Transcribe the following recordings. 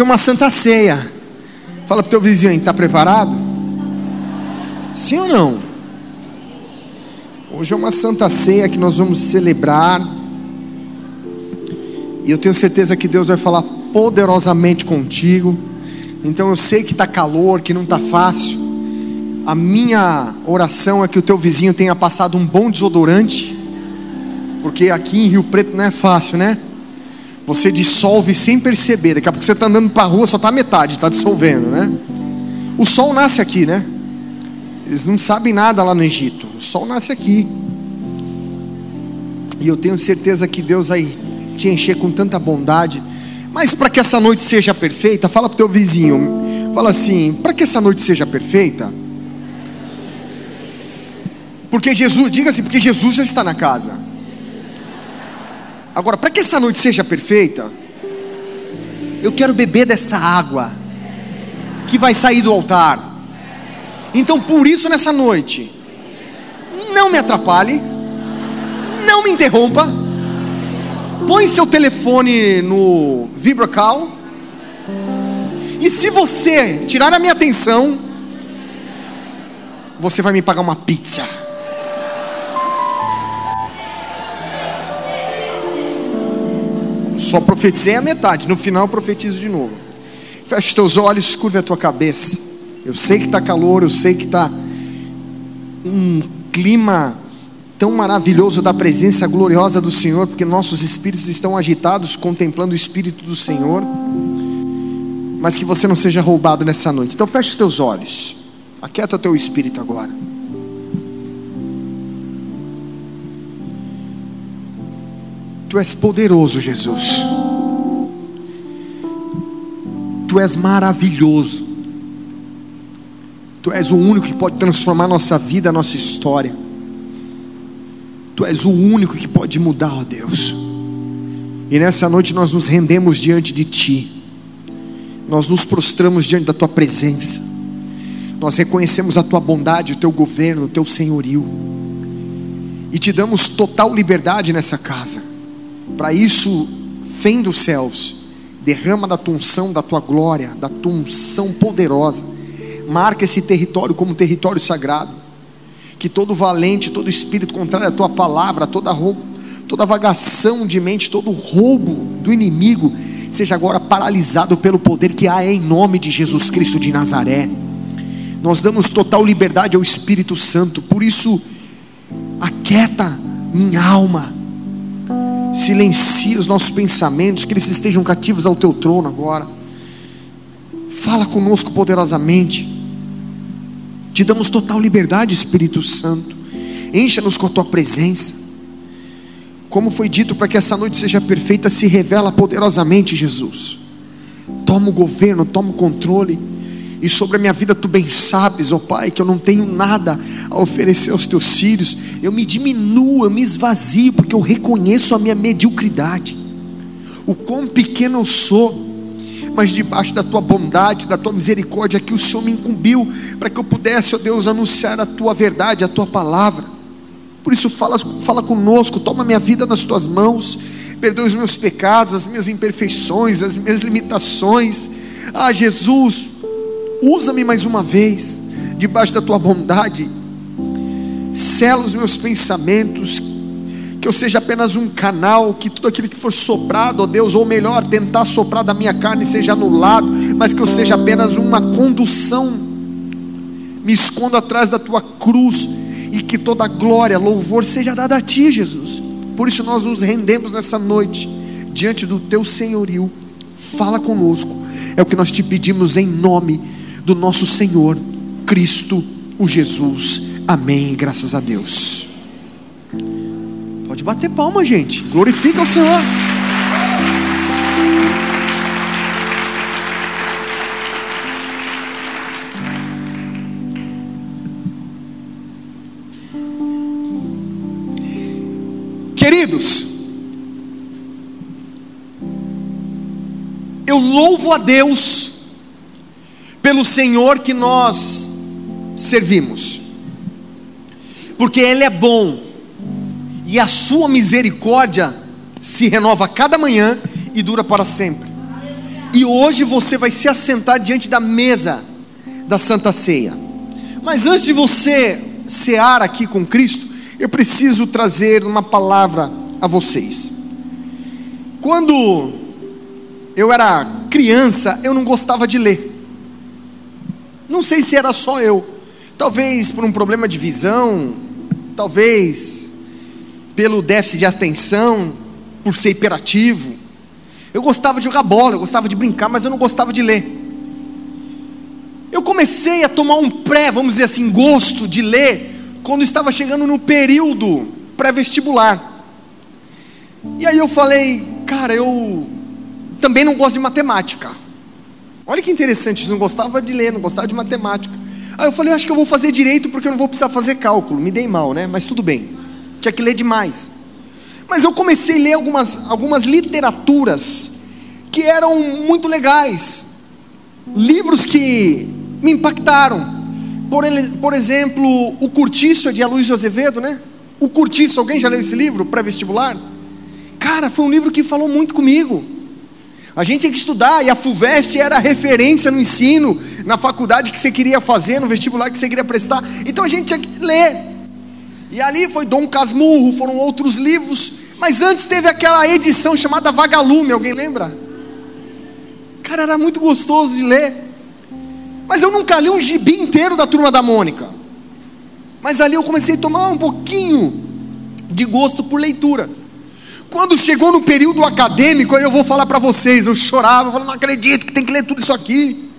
Hoje é uma santa ceia. Fala pro teu vizinho, está preparado? Sim ou não? Hoje é uma santa ceia que nós vamos celebrar. E eu tenho certeza que Deus vai falar poderosamente contigo. Então eu sei que está calor, que não está fácil. A minha oração é que o teu vizinho tenha passado um bom desodorante, porque aqui em Rio Preto não é fácil, né? Você dissolve sem perceber. Daqui a pouco você está andando para a rua, só está a metade, está dissolvendo, né? O sol nasce aqui, né? Eles não sabem nada lá no Egito. O sol nasce aqui. E eu tenho certeza que Deus vai te encher com tanta bondade. Mas para que essa noite seja perfeita, fala para o teu vizinho. Fala assim, para que essa noite seja perfeita, porque Jesus, diga assim, porque Jesus já está na casa. Agora, para que essa noite seja perfeita, eu quero beber dessa água que vai sair do altar. Então por isso nessa noite, não me atrapalhe, não me interrompa. Põe seu telefone no VibraCall. E se você tirar a minha atenção, você vai me pagar uma pizza. Só profetizei a metade, no final eu profetizo de novo. Fecha os teus olhos, curva a tua cabeça. Eu sei que está calor, eu sei que está um clima tão maravilhoso da presença gloriosa do Senhor, porque nossos espíritos estão agitados contemplando o Espírito do Senhor. Mas que você não seja roubado nessa noite. Então fecha os teus olhos, aquieta o teu espírito agora. Tu és poderoso, Jesus. Tu és maravilhoso. Tu és o único que pode transformar nossa vida, nossa história. Tu és o único que pode mudar, ó Deus. E nessa noite nós nos rendemos diante de Ti. Nós nos prostramos diante da Tua presença. Nós reconhecemos a Tua bondade, o Teu governo, o Teu senhorio. E Te damos total liberdade nessa casa. Para isso, vem dos céus, derrama da Tua unção, da Tua glória, da Tua unção poderosa. Marca esse território como território sagrado. Que todo valente, todo espírito contrário à Tua palavra, toda vagação de mente, todo roubo do inimigo, seja agora paralisado pelo poder que há em nome de Jesus Cristo de Nazaré. Nós damos total liberdade ao Espírito Santo. Por isso, aquieta minha alma, silencia os nossos pensamentos, que eles estejam cativos ao Teu trono agora. Fala conosco poderosamente. Te damos total liberdade, Espírito Santo. Encha-nos com a Tua presença. Como foi dito, para que essa noite seja perfeita, se revela poderosamente, Jesus. Toma o governo, toma o controle. E sobre a minha vida Tu bem sabes, ó Pai, que eu não tenho nada a oferecer aos Teus filhos. Eu me diminuo, eu me esvazio, porque eu reconheço a minha mediocridade, o quão pequeno eu sou. Mas debaixo da Tua bondade, da Tua misericórdia, que o Senhor me incumbiu, para que eu pudesse, ó Deus, anunciar a Tua verdade, a Tua palavra. Por isso fala conosco, toma minha vida nas Tuas mãos, perdoa os meus pecados, as minhas imperfeições, as minhas limitações. Jesus, usa-me mais uma vez, debaixo da Tua bondade. Sela os meus pensamentos, que eu seja apenas um canal, que tudo aquilo que for soprado, ó Deus, ou melhor, tentar soprar da minha carne seja anulado, mas que eu seja apenas uma condução. Me escondo atrás da Tua cruz, e que toda glória, louvor seja dada a Ti, Jesus. Por isso nós nos rendemos nessa noite diante do Teu senhorio. Fala conosco, é o que nós Te pedimos em nome do nosso Senhor Cristo, o Jesus. Amém, graças a Deus. Pode bater palma, gente, glorifica o Senhor. Queridos, eu louvo a Deus pelo Senhor que nós servimos, porque Ele é bom, e a sua misericórdia se renova cada manhã e dura para sempre. E hoje você vai se assentar diante da mesa da Santa Ceia. Mas antes de você cear aqui com Cristo, eu preciso trazer uma palavra a vocês. Quando eu era criança, eu não gostava de ler. Não sei se era só eu. Talvez por um problema de visão, talvez pelo déficit de atenção, por ser hiperativo. Eu gostava de jogar bola, eu gostava de brincar, mas eu não gostava de ler. Eu comecei a tomar vamos dizer assim, gosto de ler, quando estava chegando no período pré-vestibular. E aí eu falei, cara, eu também não gosto de matemática. Olha que interessante, eu não gostava de ler, não gostava de matemática. Aí eu falei, acho que eu vou fazer direito, porque eu não vou precisar fazer cálculo. Me dei mal, né? Mas tudo bem, tinha que ler demais. Mas eu comecei a ler algumas literaturas que eram muito legais, livros que me impactaram. Por exemplo, O Curtiço, de Aloysio Azevedo, né? O Curtiço, alguém já leu esse livro, pré-vestibular? Cara, foi um livro que falou muito comigo. A gente tinha que estudar, e a FUVEST era a referência no ensino, na faculdade que você queria fazer, no vestibular que você queria prestar. Então a gente tinha que ler. E ali foi Dom Casmurro, foram outros livros. Mas antes teve aquela edição chamada Vagalume, alguém lembra? Cara, era muito gostoso de ler. Mas eu nunca li um gibi inteiro da Turma da Mônica. Mas ali eu comecei a tomar um pouquinho de gosto por leitura. Quando chegou no período acadêmico, aí eu vou falar para vocês, eu chorava, eu falava, não acredito que tem que ler tudo isso aqui.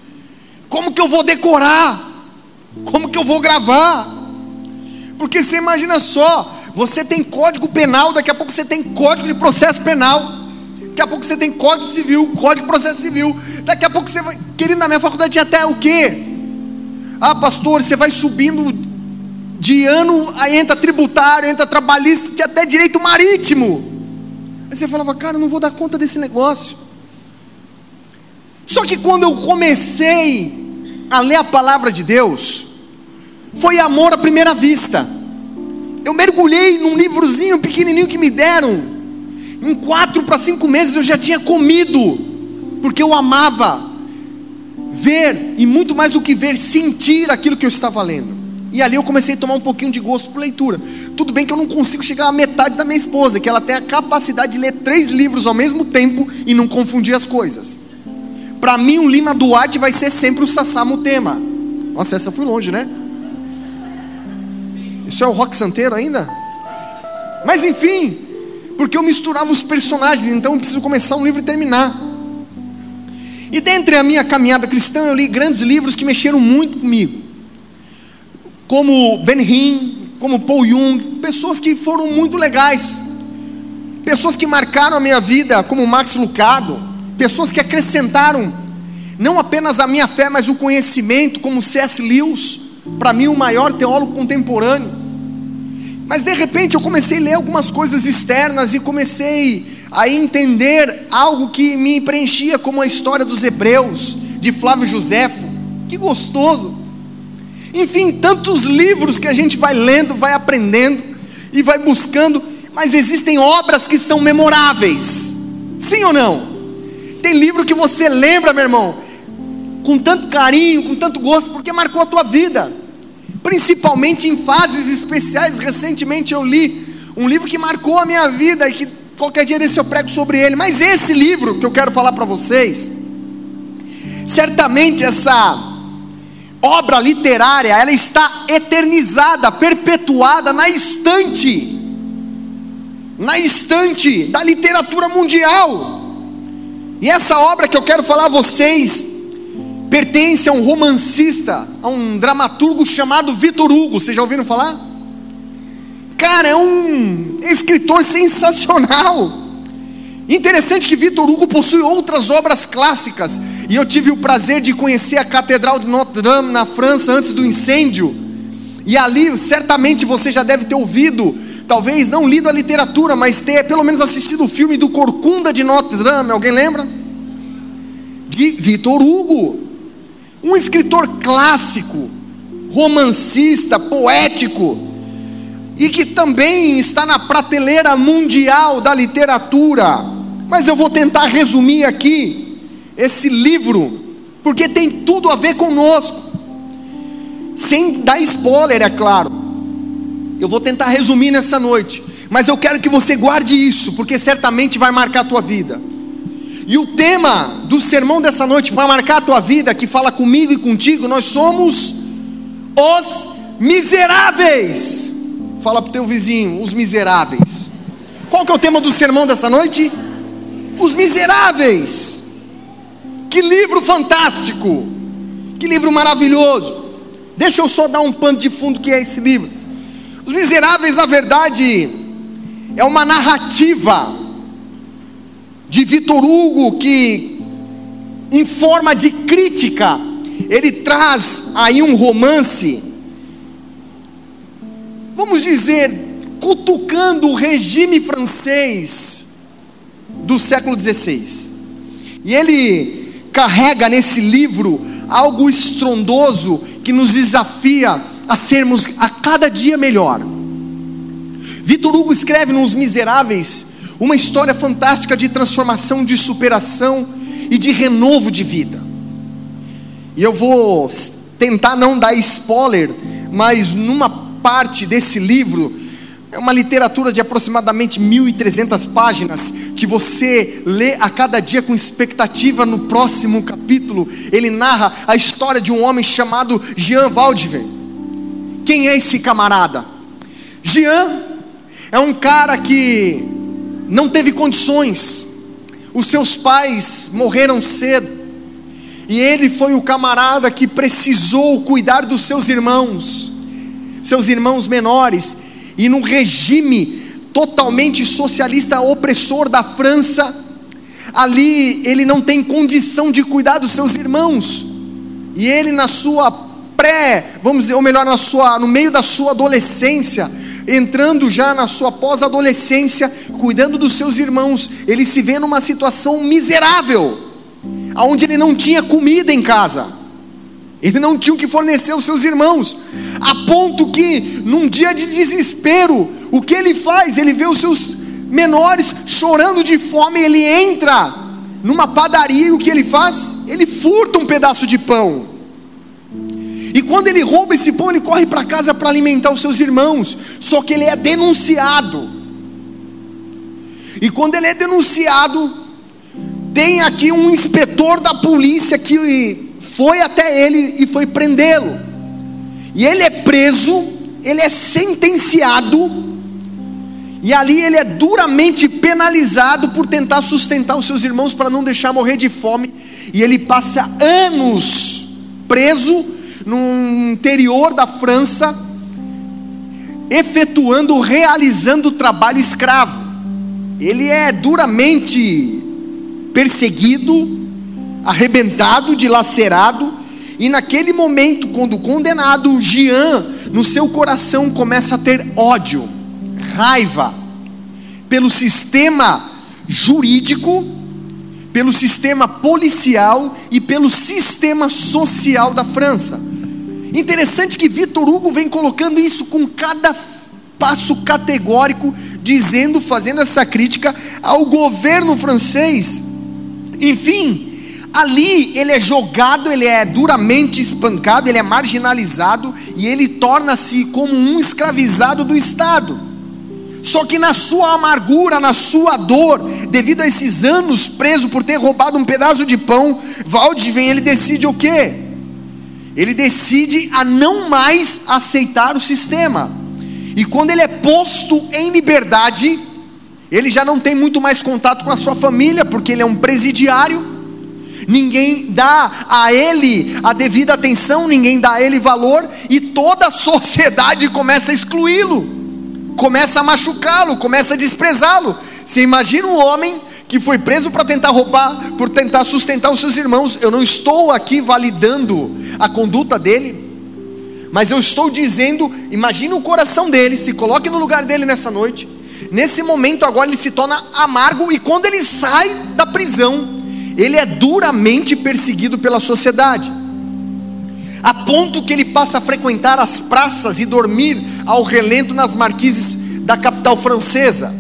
Como que eu vou decorar? Como que eu vou gravar? Porque você imagina só, você tem Código Penal, daqui a pouco você tem Código de Processo Penal, daqui a pouco você tem Código Civil, Código de Processo Civil, daqui a pouco você vai, querido, na minha faculdade tinha até o quê? Ah, pastor, você vai subindo de ano, aí entra tributário, entra trabalhista, tinha até direito marítimo. Aí você falava, cara, eu não vou dar conta desse negócio. Só que quando eu comecei a ler a palavra de Deus, foi amor à primeira vista. Eu mergulhei num livrozinho pequenininho que me deram. Em 4 para 5 meses eu já tinha comido, porque eu amava ver, e muito mais do que ver, sentir aquilo que eu estava lendo. E ali eu comecei a tomar um pouquinho de gosto por leitura. Tudo bem que eu não consigo chegar à metade da minha esposa, que ela tem a capacidade de ler 3 livros ao mesmo tempo e não confundir as coisas. Para mim o Lima Duarte vai ser sempre o Sassá Mutema. Nossa, essa eu fui longe, né? Isso é o rock santeiro ainda? Mas enfim, porque eu misturava os personagens, então eu preciso começar um livro e terminar. E dentre a minha caminhada cristã, eu li grandes livros que mexeram muito comigo, como Ben-Hinn, como Paul Jung, pessoas que foram muito legais, pessoas que marcaram a minha vida, como Max Lucado, pessoas que acrescentaram não apenas a minha fé, mas o conhecimento, como C.S. Lewis, para mim o maior teólogo contemporâneo. Mas de repente eu comecei a ler algumas coisas externas e comecei a entender algo que me preenchia, como a história dos Hebreus, de Flávio Josefo. Que gostoso! Enfim, tantos livros que a gente vai lendo, vai aprendendo e vai buscando, mas existem obras que são memoráveis, sim ou não? Tem livro que você lembra, meu irmão, com tanto carinho, com tanto gosto, porque marcou a tua vida, principalmente em fases especiais. Recentemente eu li um livro que marcou a minha vida, e que qualquer dia desse eu prego sobre ele. Mas esse livro que eu quero falar para vocês, certamente essa obra literária, ela está eternizada, perpetuada na estante da literatura mundial. E essa obra que eu quero falar a vocês pertence a um romancista, a um dramaturgo chamado Victor Hugo. Vocês já ouviram falar? Cara, é um escritor sensacional. Interessante que Victor Hugo possui outras obras clássicas, e eu tive o prazer de conhecer a Catedral de Notre Dame na França antes do incêndio, e ali certamente você já deve ter ouvido, talvez não lido a literatura, mas ter pelo menos assistido o filme do Corcunda de Notre Dame. Alguém lembra? De Victor Hugo, um escritor clássico, romancista, poético, e que também está na prateleira mundial da literatura. Mas eu vou tentar resumir aqui esse livro, porque tem tudo a ver conosco, sem dar spoiler, é claro. Eu vou tentar resumir nessa noite, mas eu quero que você guarde isso, porque certamente vai marcar a tua vida. E o tema do sermão dessa noite vai marcar a tua vida, que fala comigo e contigo. Nós somos os miseráveis. Fala para o teu vizinho, os miseráveis. Qual que é o tema do sermão dessa noite? Os miseráveis. Que livro fantástico, que livro maravilhoso. Deixa eu só dar um pano de fundo que é esse livro. Os Miseráveis, na verdade, é uma narrativa de Victor Hugo, que em forma de crítica, ele traz aí um romance, vamos dizer, cutucando o regime francês do século XVI. E ele carrega nesse livro algo estrondoso que nos desafia a sermos a cada dia melhor. Victor Hugo escreve nos Miseráveis uma história fantástica de transformação, de superação e de renovo de vida. E eu vou tentar não dar spoiler, mas numa parte desse livro, é uma literatura de aproximadamente 1.300 páginas, que você lê a cada dia com expectativa. No próximo capítulo, ele narra a história de um homem chamado Jean Valjean. Quem é esse camarada? Jean é um cara que não teve condições, os seus pais morreram cedo, e ele foi o camarada que precisou cuidar dos seus irmãos menores, e num regime totalmente socialista, opressor da França, ali ele não tem condição de cuidar dos seus irmãos, e ele na sua vamos dizer, ou melhor, no meio da sua adolescência, entrando já na sua pós-adolescência, cuidando dos seus irmãos, ele se vê numa situação miserável, onde ele não tinha comida em casa, ele não tinha o que fornecer aos seus irmãos, a ponto que num dia de desespero, o que ele faz? Ele vê os seus menores chorando de fome, ele entra numa padaria, e o que ele faz? Ele furta um pedaço de pão. E quando ele rouba esse pão, ele corre para casa para alimentar os seus irmãos. Só que ele é denunciado. E quando ele é denunciado, tem aqui um inspetor da polícia que foi até ele e foi prendê-lo. E ele é preso, ele é sentenciado, e ali ele é duramente penalizado por tentar sustentar os seus irmãos para não deixar morrer de fome. E ele passa anos preso no interior da França, realizando trabalho escravo. Ele é duramente perseguido, arrebentado, dilacerado, e naquele momento, quando condenado, Jean, no seu coração começa a ter ódio, raiva, pelo sistema jurídico, pelo sistema policial e pelo sistema social da França. Interessante que Victor Hugo vem colocando isso com cada passo categórico, fazendo essa crítica ao governo francês. Enfim, ali ele é jogado, ele é duramente espancado, ele é marginalizado, e ele torna-se como um escravizado do Estado. Só que na sua amargura, na sua dor, devido a esses anos preso por ter roubado um pedaço de pão, Valjean, ele decide o quê? Ele decide a não mais aceitar o sistema. E quando ele é posto em liberdade, ele já não tem muito mais contato com a sua família, porque ele é um presidiário. Ninguém dá a ele a devida atenção, ninguém dá a ele valor, e toda a sociedade começa a excluí-lo, começa a machucá-lo, começa a desprezá-lo. Você imagina um homem que foi preso para tentar roubar, por tentar sustentar os seus irmãos. Eu não estou aqui validando a conduta dele, mas eu estou dizendo, imagina o coração dele, se coloque no lugar dele nessa noite. Nesse momento agora ele se torna amargo, e quando ele sai da prisão, ele é duramente perseguido pela sociedade, a ponto que ele passa a frequentar as praças e dormir ao relento nas marquises da capital francesa.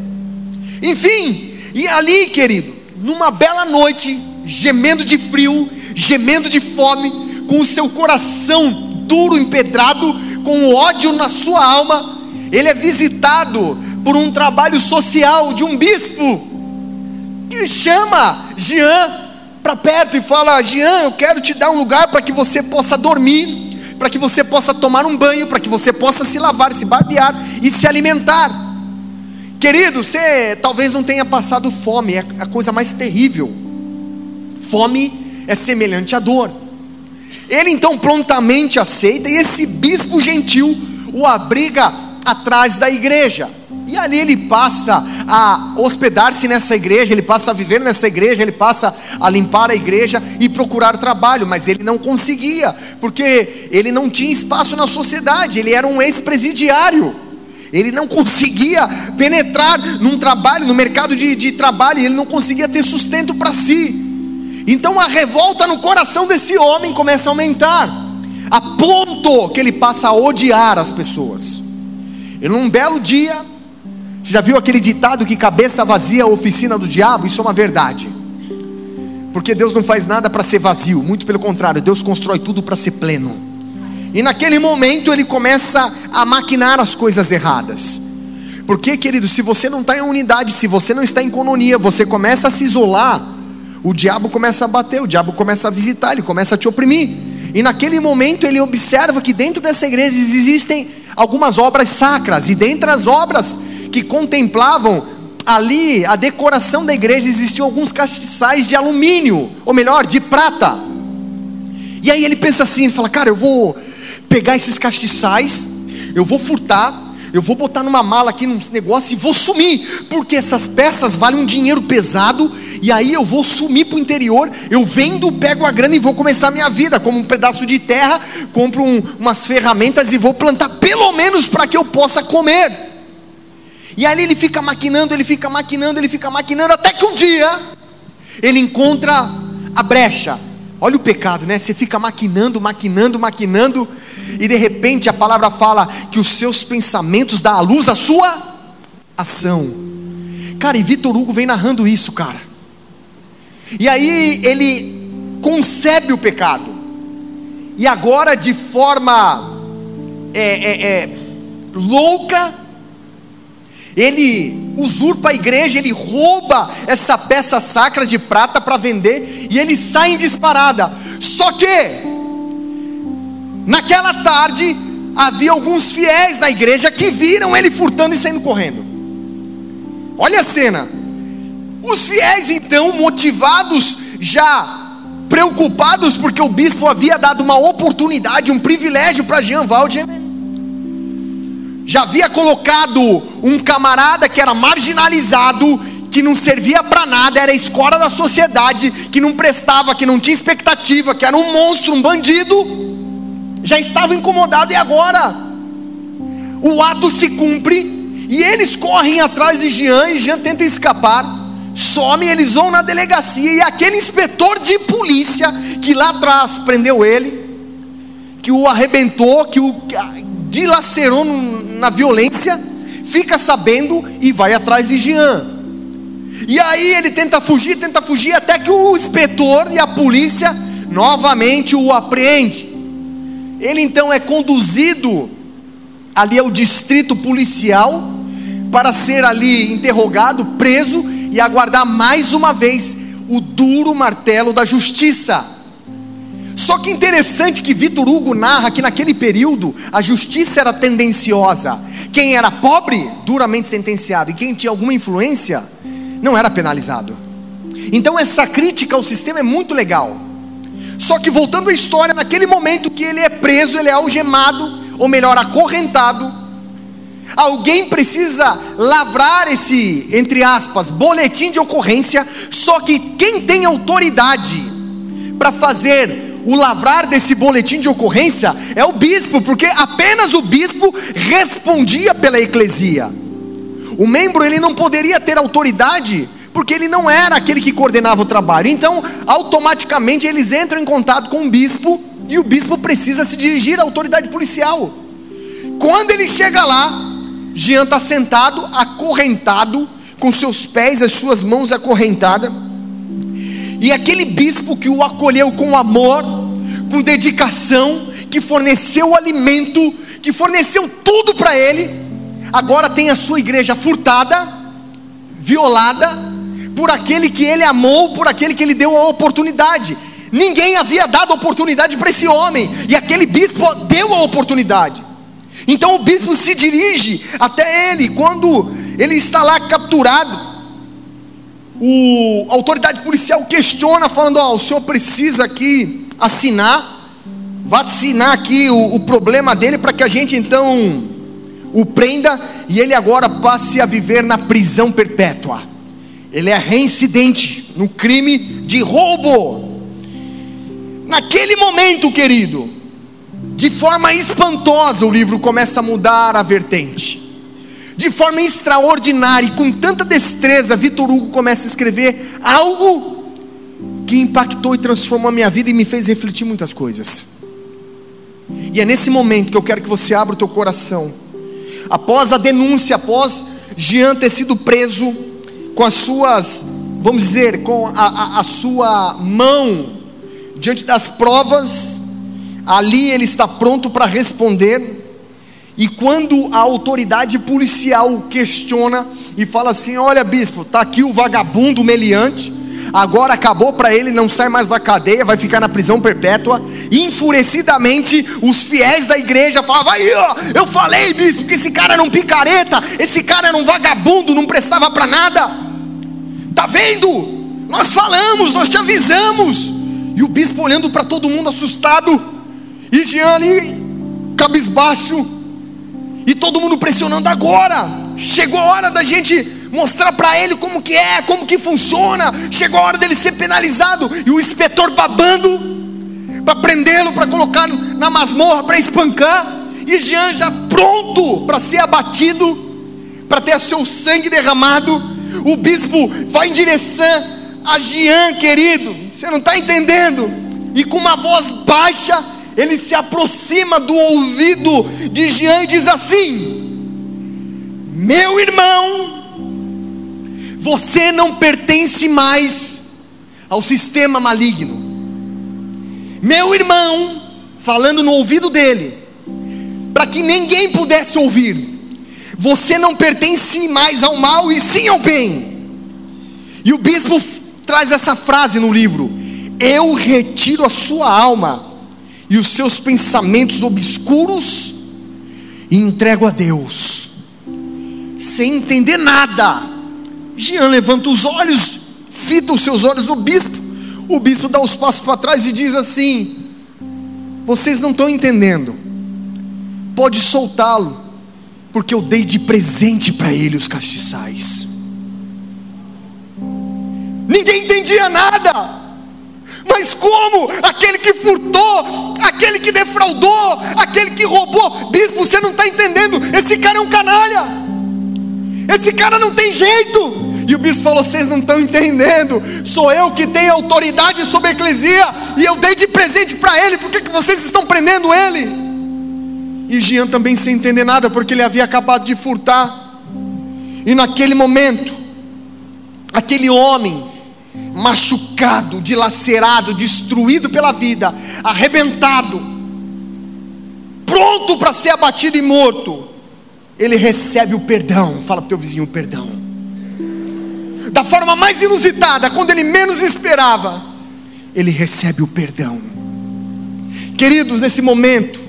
Enfim, e ali, querido, numa bela noite, gemendo de frio, gemendo de fome, com o seu coração duro, empedrado, com ódio na sua alma. Ele é visitado por um trabalho social de um bispo, que chama Jean para perto e fala: Jean, eu quero te dar um lugar para que você possa dormir, para que você possa tomar um banho, para que você possa se lavar, se barbear e se alimentar. Querido, você talvez não tenha passado fome, é a coisa mais terrível. Fome é semelhante à dor. Ele então prontamente aceita, e esse bispo gentil o abriga atrás da igreja. E ali ele passa a hospedar-se nessa igreja, ele passa a viver nessa igreja, ele passa a limpar a igreja e procurar trabalho. Mas ele não conseguia, porque ele não tinha espaço na sociedade, ele era um ex-presidiário. Ele não conseguia penetrar num trabalho, no mercado de trabalho, ele não conseguia ter sustento para si. Então a revolta no coração desse homem começa a aumentar, a ponto que ele passa a odiar as pessoas. E num belo dia, você já viu aquele ditado que cabeça vazia é a oficina do diabo? Isso é uma verdade, porque Deus não faz nada para ser vazio, muito pelo contrário, Deus constrói tudo para ser pleno. E naquele momento ele começa a maquinar as coisas erradas. Porque, querido, se você não está em unidade, se você não está em coinonia, você começa a se isolar, o diabo começa a bater, o diabo começa a visitar, ele começa a te oprimir. E naquele momento ele observa que dentro dessa igreja existem algumas obras sacras, e dentre as obras que contemplavam ali a decoração da igreja, existiam alguns castiçais de alumínio, ou melhor, de prata. E aí ele pensa assim, ele fala: cara, eu vou pegar esses castiçais, eu vou furtar, eu vou botar numa mala aqui num negócio e vou sumir, porque essas peças valem um dinheiro pesado, e aí eu vou sumir para o interior, eu vendo, pego a grana e vou começar a minha vida, como um pedaço de terra, compro umas ferramentas e vou plantar, pelo menos para que eu possa comer. E ali ele fica maquinando, até que um dia, ele encontra a brecha. Olha o pecado, né? Você fica maquinando, e de repente a palavra fala que os seus pensamentos dão à luz a sua ação. Cara, e Victor Hugo vem narrando isso, cara. E aí ele concebe o pecado, e agora de forma louca, ele usurpa a igreja, ele rouba essa peça sacra de prata para vender, e ele sai em disparada. Só que naquela tarde havia alguns fiéis na igreja que viram ele furtando e saindo correndo. Olha a cena. Os fiéis então, motivados, já preocupados, porque o bispo havia dado uma oportunidade, um privilégio para Jean Waldman, já havia colocado um camarada que era marginalizado, que não servia para nada, era a escória da sociedade, que não prestava, que não tinha expectativa, que era um monstro, um bandido, já estava incomodado. E agora o ato se cumpre, e eles correm atrás de Jean, e Jean tenta escapar, some, eles vão na delegacia, e aquele inspetor de polícia, que lá atrás prendeu ele, que o arrebentou, que o dilacerou na violência, fica sabendo e vai atrás de Jean. E aí ele tenta fugir, até que o inspetor e a polícia novamente o apreende. Ele então é conduzido ali ao distrito policial, para ser ali interrogado, preso, e aguardar mais uma vez o duro martelo da justiça. Só que interessante que Victor Hugo narra que naquele período a justiça era tendenciosa. Quem era pobre, duramente sentenciado, e quem tinha alguma influência, não era penalizado. Então essa crítica ao sistema é muito legal. Só que voltando à história, naquele momento que ele é preso, ele é algemado, ou melhor, acorrentado, alguém precisa lavrar esse, entre aspas, boletim de ocorrência. Só que quem tem autoridade para fazer o lavrar desse boletim de ocorrência é o bispo, porque apenas o bispo respondia pela eclesia. O membro, ele não poderia ter autoridade, porque ele não era aquele que coordenava o trabalho. Então automaticamente eles entram em contato com o bispo, e o bispo precisa se dirigir à autoridade policial. Quando ele chega lá, Jean está sentado, acorrentado, com seus pés, as suas mãos acorrentadas, E aquele bispo que o acolheu com amor, com dedicação, que forneceu o alimento, que forneceu tudo para ele, agora tem a sua igreja furtada, violada, por aquele que ele amou, por aquele que ele deu a oportunidade. Ninguém havia dado oportunidade para esse homem, e aquele bispo deu a oportunidade. Então o bispo se dirige até ele. Quando ele está lá capturado, a autoridade policial questiona, falando: o senhor precisa aqui assinar, vacinar aqui o problema dele, para que a gente então o prenda, e ele agora passe a viver na prisão perpétua. Ele é reincidente no crime de roubo. Naquele momento, querido, de forma espantosa, o livro começa a mudar a vertente. De forma extraordinária e com tanta destreza, Victor Hugo começa a escrever algo que impactou e transformou a minha vida e me fez refletir muitas coisas. E é nesse momento que eu quero que você abra o teu coração. Após a denúncia, após Jean ter sido preso, com as suas, vamos dizer, com a sua mão diante das provas, ali ele está pronto para responder. E quando a autoridade policial o questiona e fala assim: olha, bispo, está aqui o vagabundo meliante, agora acabou para ele, não sai mais da cadeia, vai ficar na prisão perpétua. E enfurecidamente os fiéis da igreja falavam: aí ó, eu falei, bispo, que esse cara era um picareta, esse cara era um vagabundo, não prestava para nada. Tá vendo? Nós falamos, nós te avisamos. E o bispo olhando para todo mundo assustado, e Jean ali cabisbaixo, e todo mundo pressionando: agora chegou a hora da gente mostrar para ele como que é, como que funciona, chegou a hora dele ser penalizado. E o inspetor babando para prendê-lo, para colocar na masmorra, para espancar, e Jean já pronto para ser abatido, para ter seu sangue derramado. O bispo vai em direção a Jean, querido, você não está entendendo, e com uma voz baixa, ele se aproxima do ouvido de Jean e diz assim: meu irmão, você não pertence mais ao sistema maligno. Meu irmão, falando no ouvido dele, para que ninguém pudesse ouvir: você não pertence mais ao mal e sim ao bem. E o bispo traz essa frase no livro: eu retiro a sua alma e os seus pensamentos obscuros e entrego a Deus. Sem entender nada, Jean levanta os olhos, fita os seus olhos no bispo. O bispo dá os passos para trás e diz assim: vocês não estão entendendo, pode soltá-lo, porque eu dei de presente para ele os castiçais. Ninguém entendia nada. Mas como? Aquele que furtou, aquele que defraudou, aquele que roubou. Bispo, você não está entendendo, esse cara é um canalha, esse cara não tem jeito. E o bispo falou: vocês não estão entendendo, sou eu que tenho autoridade sobre a eclesia, e eu dei de presente para ele, por que vocês estão prendendo ele? E Jean também sem entender nada, porque ele havia acabado de furtar. E naquele momento, aquele homem machucado, dilacerado, destruído pela vida, arrebentado, pronto para ser abatido e morto, ele recebe o perdão. Fala para o teu vizinho: perdão. Da forma mais inusitada, quando ele menos esperava, ele recebe o perdão. Queridos, nesse momento,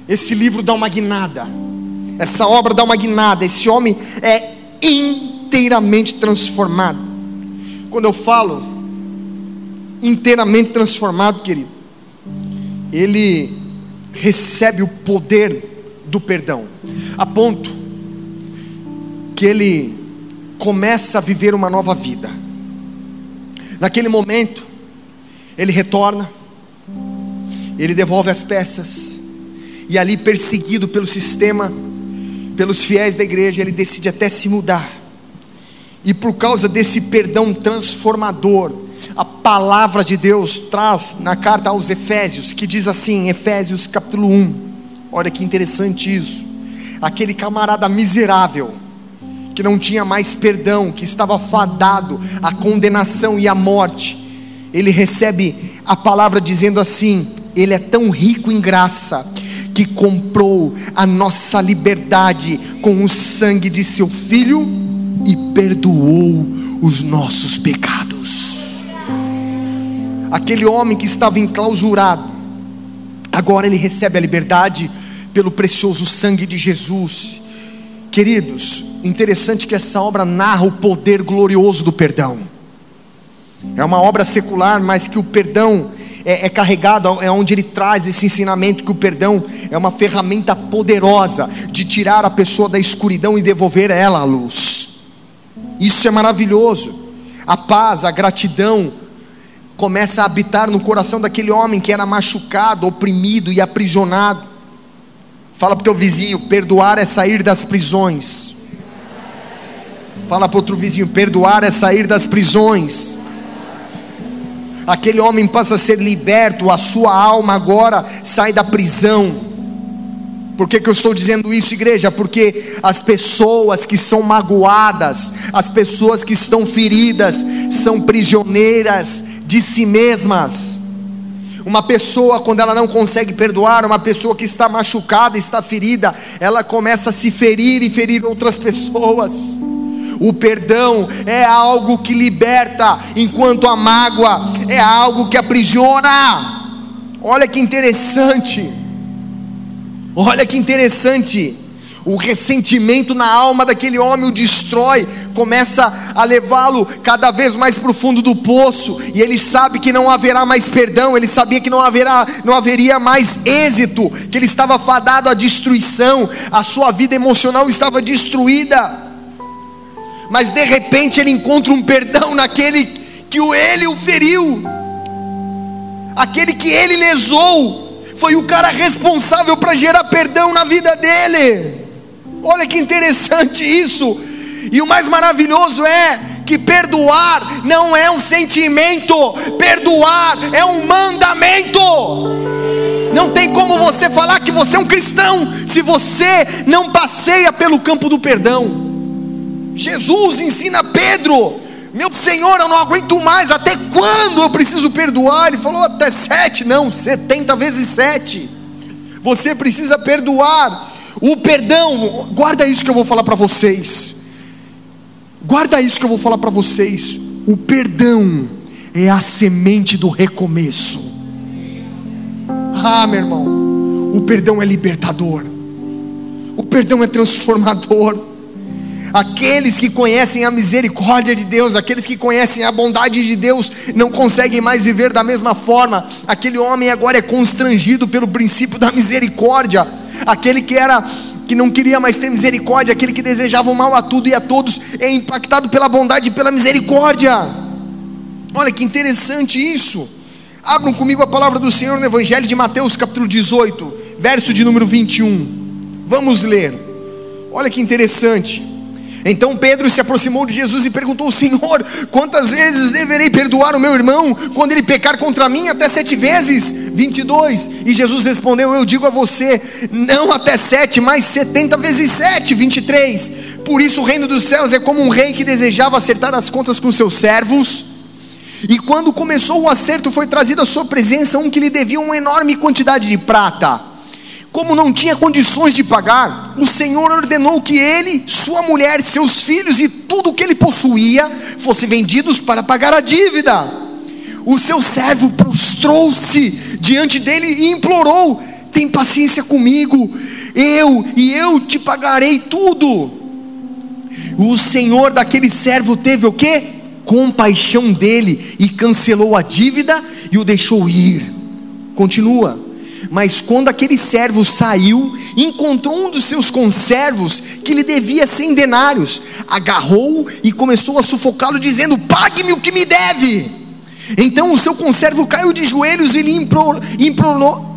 esse livro dá uma guinada, essa obra dá uma guinada. Esse homem é inteiramente transformado. Quando eu falo inteiramente transformado, querido, ele recebe o poder do perdão, a ponto que ele começa a viver uma nova vida. Naquele momento, ele retorna, ele devolve as peças, e ali, perseguido pelo sistema, pelos fiéis da igreja, ele decide até se mudar. E por causa desse perdão transformador, a palavra de Deus traz na carta aos Efésios, que diz assim, Efésios capítulo 1, olha que interessante isso. Aquele camarada miserável, que não tinha mais perdão, que estava fadado à condenação e à morte, ele recebe a palavra dizendo assim: Ele é tão rico em graça, que comprou a nossa liberdade com o sangue de seu Filho, e perdoou os nossos pecados. Aquele homem que estava enclausurado, agora ele recebe a liberdade pelo precioso sangue de Jesus. Queridos, interessante que essa obra narra o poder glorioso do perdão. É uma obra secular, mas que o perdão é carregado, é onde ele traz esse ensinamento que o perdão é uma ferramenta poderosa de tirar a pessoa da escuridão e devolver ela à luz. Isso é maravilhoso. A paz, a gratidão começa a habitar no coração daquele homem que era machucado, oprimido e aprisionado. Fala para o teu vizinho: perdoar é sair das prisões. Fala para outro vizinho: perdoar é sair das prisões. Aquele homem passa a ser liberto, a sua alma agora sai da prisão. Por que eu estou dizendo isso, igreja? Porque as pessoas que são magoadas, as pessoas que estão feridas, são prisioneiras de si mesmas. Uma pessoa, quando ela não consegue perdoar, uma pessoa que está machucada, está ferida, ela começa a se ferir e ferir outras pessoas. O perdão é algo que liberta, enquanto a mágoa é algo que aprisiona. Olha que interessante. Olha que interessante. O ressentimento na alma daquele homem o destrói, começa a levá-lo cada vez mais para o fundo do poço, e ele sabe que não haverá mais perdão, ele sabia que não haveria mais êxito, que ele estava fadado à destruição, a sua vida emocional estava destruída. Mas de repente ele encontra um perdão naquele que ele o feriu, aquele que ele lesou, foi o cara responsável para gerar perdão na vida dele. Olha que interessante isso. E o mais maravilhoso é que perdoar não é um sentimento, perdoar é um mandamento. Não tem como você falar que você é um cristão se você não passeia pelo campo do perdão. Jesus ensina Pedro: meu Senhor, eu não aguento mais, até quando eu preciso perdoar? Ele falou: até 7, não, 70 vezes 7. Você precisa perdoar. O perdão, guarda isso que eu vou falar para vocês. Guarda isso que eu vou falar para vocês. O perdão é a semente do recomeço. Ah, meu irmão, o perdão é libertador. O perdão é transformador. Aqueles que conhecem a misericórdia de Deus, aqueles que conhecem a bondade de Deus, não conseguem mais viver da mesma forma. Aquele homem agora é constrangido pelo princípio da misericórdia. Aquele que não queria mais ter misericórdia, aquele que desejava o mal a tudo e a todos, é impactado pela bondade e pela misericórdia. Olha que interessante isso. Abram comigo a palavra do Senhor no Evangelho de Mateus capítulo 18, verso de número 21. Vamos ler. Olha que interessante. Então Pedro se aproximou de Jesus e perguntou: Senhor, quantas vezes deverei perdoar o meu irmão quando ele pecar contra mim? Até 7 vezes? 22. E Jesus respondeu: eu digo a você, não até 7, mas 70 vezes 7. 23. Por isso o reino dos céus é como um rei que desejava acertar as contas com seus servos, e quando começou o acerto, foi trazido à sua presença um que lhe devia uma enorme quantidade de prata. Como não tinha condições de pagar, o Senhor ordenou que ele, sua mulher, seus filhos e tudo o que ele possuía fossem vendidos para pagar a dívida. O seu servo prostrou-se diante dele e implorou: tem paciência comigo, eu te pagarei tudo. O Senhor daquele servo teve o quê? Compaixão dele, e cancelou a dívida e o deixou ir. Continua. Mas quando aquele servo saiu, encontrou um dos seus conservos que lhe devia 100 denários, agarrou-o e começou a sufocá-lo, dizendo: pague-me o que me deve. Então o seu conservo caiu de joelhos e lhe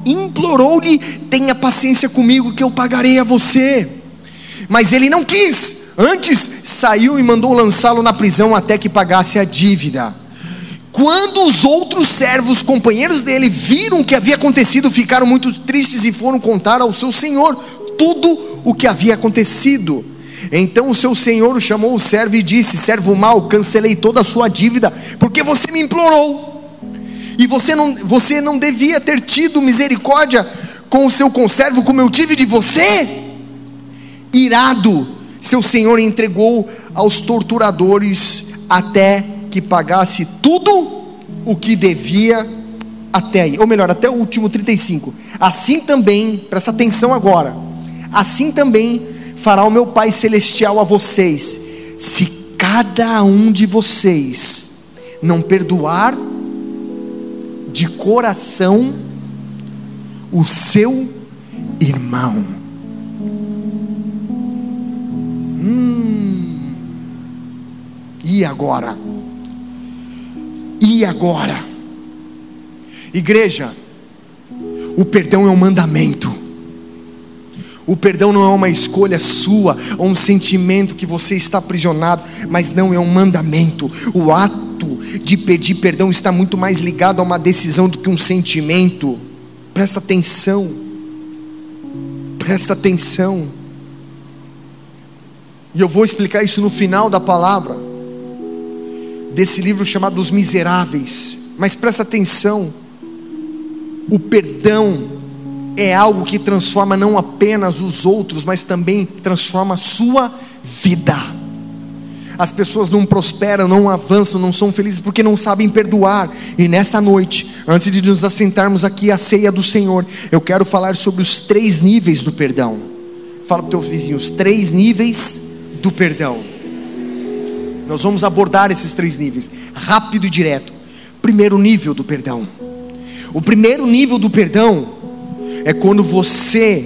implorou-lhe: tenha paciência comigo que eu pagarei a você. Mas ele não quis, antes saiu e mandou lançá-lo na prisão até que pagasse a dívida. Quando os outros servos, companheiros dele, viram o que havia acontecido, ficaram muito tristes e foram contar ao seu senhor tudo o que havia acontecido. Então o seu senhor chamou o servo e disse: servo mau, cancelei toda a sua dívida, porque você me implorou. E você não devia ter tido misericórdia com o seu conservo, como eu tive de você? Irado, seu senhor entregou aos torturadores até que pagasse tudo o que devia até aí, ou melhor, até o último 35. Assim também, presta atenção agora, assim também fará o meu Pai Celestial a vocês, se cada um de vocês não perdoar de coração o seu irmão. E agora? E agora? Igreja, o perdão é um mandamento. O perdão não é uma escolha sua, ou um sentimento que você está aprisionado, mas não é um mandamento. O ato de pedir perdão está muito mais ligado a uma decisão do que um sentimento. Presta atenção. Presta atenção. E eu vou explicar isso no final da palavra desse livro chamado Os Miseráveis. Mas presta atenção. O perdão é algo que transforma não apenas os outros, mas também transforma a sua vida. As pessoas não prosperam, não avançam, não são felizes porque não sabem perdoar. E nessa noite, antes de nos assentarmos aqui à ceia do Senhor, eu quero falar sobre os 3 níveis do perdão. Fala para o teu vizinho, os 3 níveis do perdão. Nós vamos abordar esses 3 níveis, rápido e direto. Primeiro nível do perdão. O primeiro nível do perdão é quando você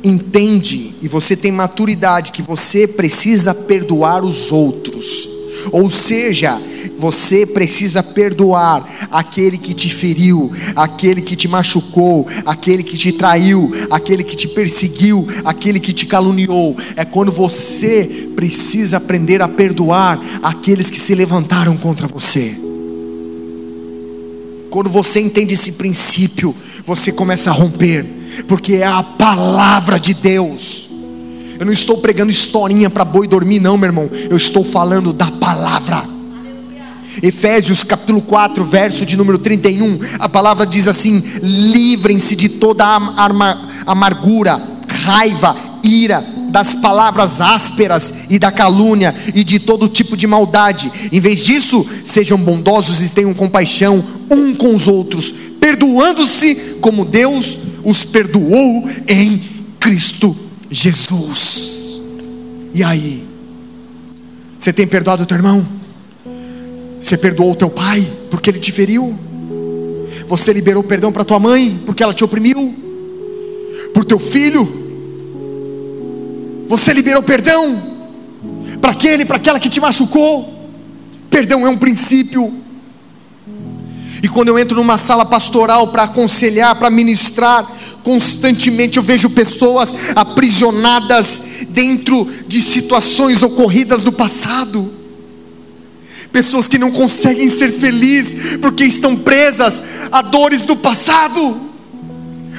entende e você tem maturidade que você precisa perdoar os outros. Ou seja, você precisa perdoar aquele que te feriu, aquele que te machucou, aquele que te traiu, aquele que te perseguiu, aquele que te caluniou. É quando você precisa aprender a perdoar aqueles que se levantaram contra você. Quando você entende esse princípio, você começa a romper, porque é a palavra de Deus. Eu não estou pregando historinha para boi dormir não, meu irmão. Eu estou falando da palavra. Efésios capítulo 4, verso de número 31. A palavra diz assim: livrem-se de toda amargura, raiva, ira, das palavras ásperas e da calúnia e de todo tipo de maldade. Em vez disso, sejam bondosos e tenham compaixão um com os outros, perdoando-se como Deus os perdoou em Cristo Jesus. E aí? Você tem perdoado o teu irmão? Você perdoou o teu pai porque ele te feriu? Você liberou perdão para tua mãe porque ela te oprimiu? Por teu filho? Você liberou perdão para aquela que te machucou? Perdão é um princípio. E quando eu entro numa sala pastoral para aconselhar, para ministrar, constantemente eu vejo pessoas aprisionadas dentro de situações ocorridas no passado. Pessoas que não conseguem ser felizes porque estão presas a dores do passado,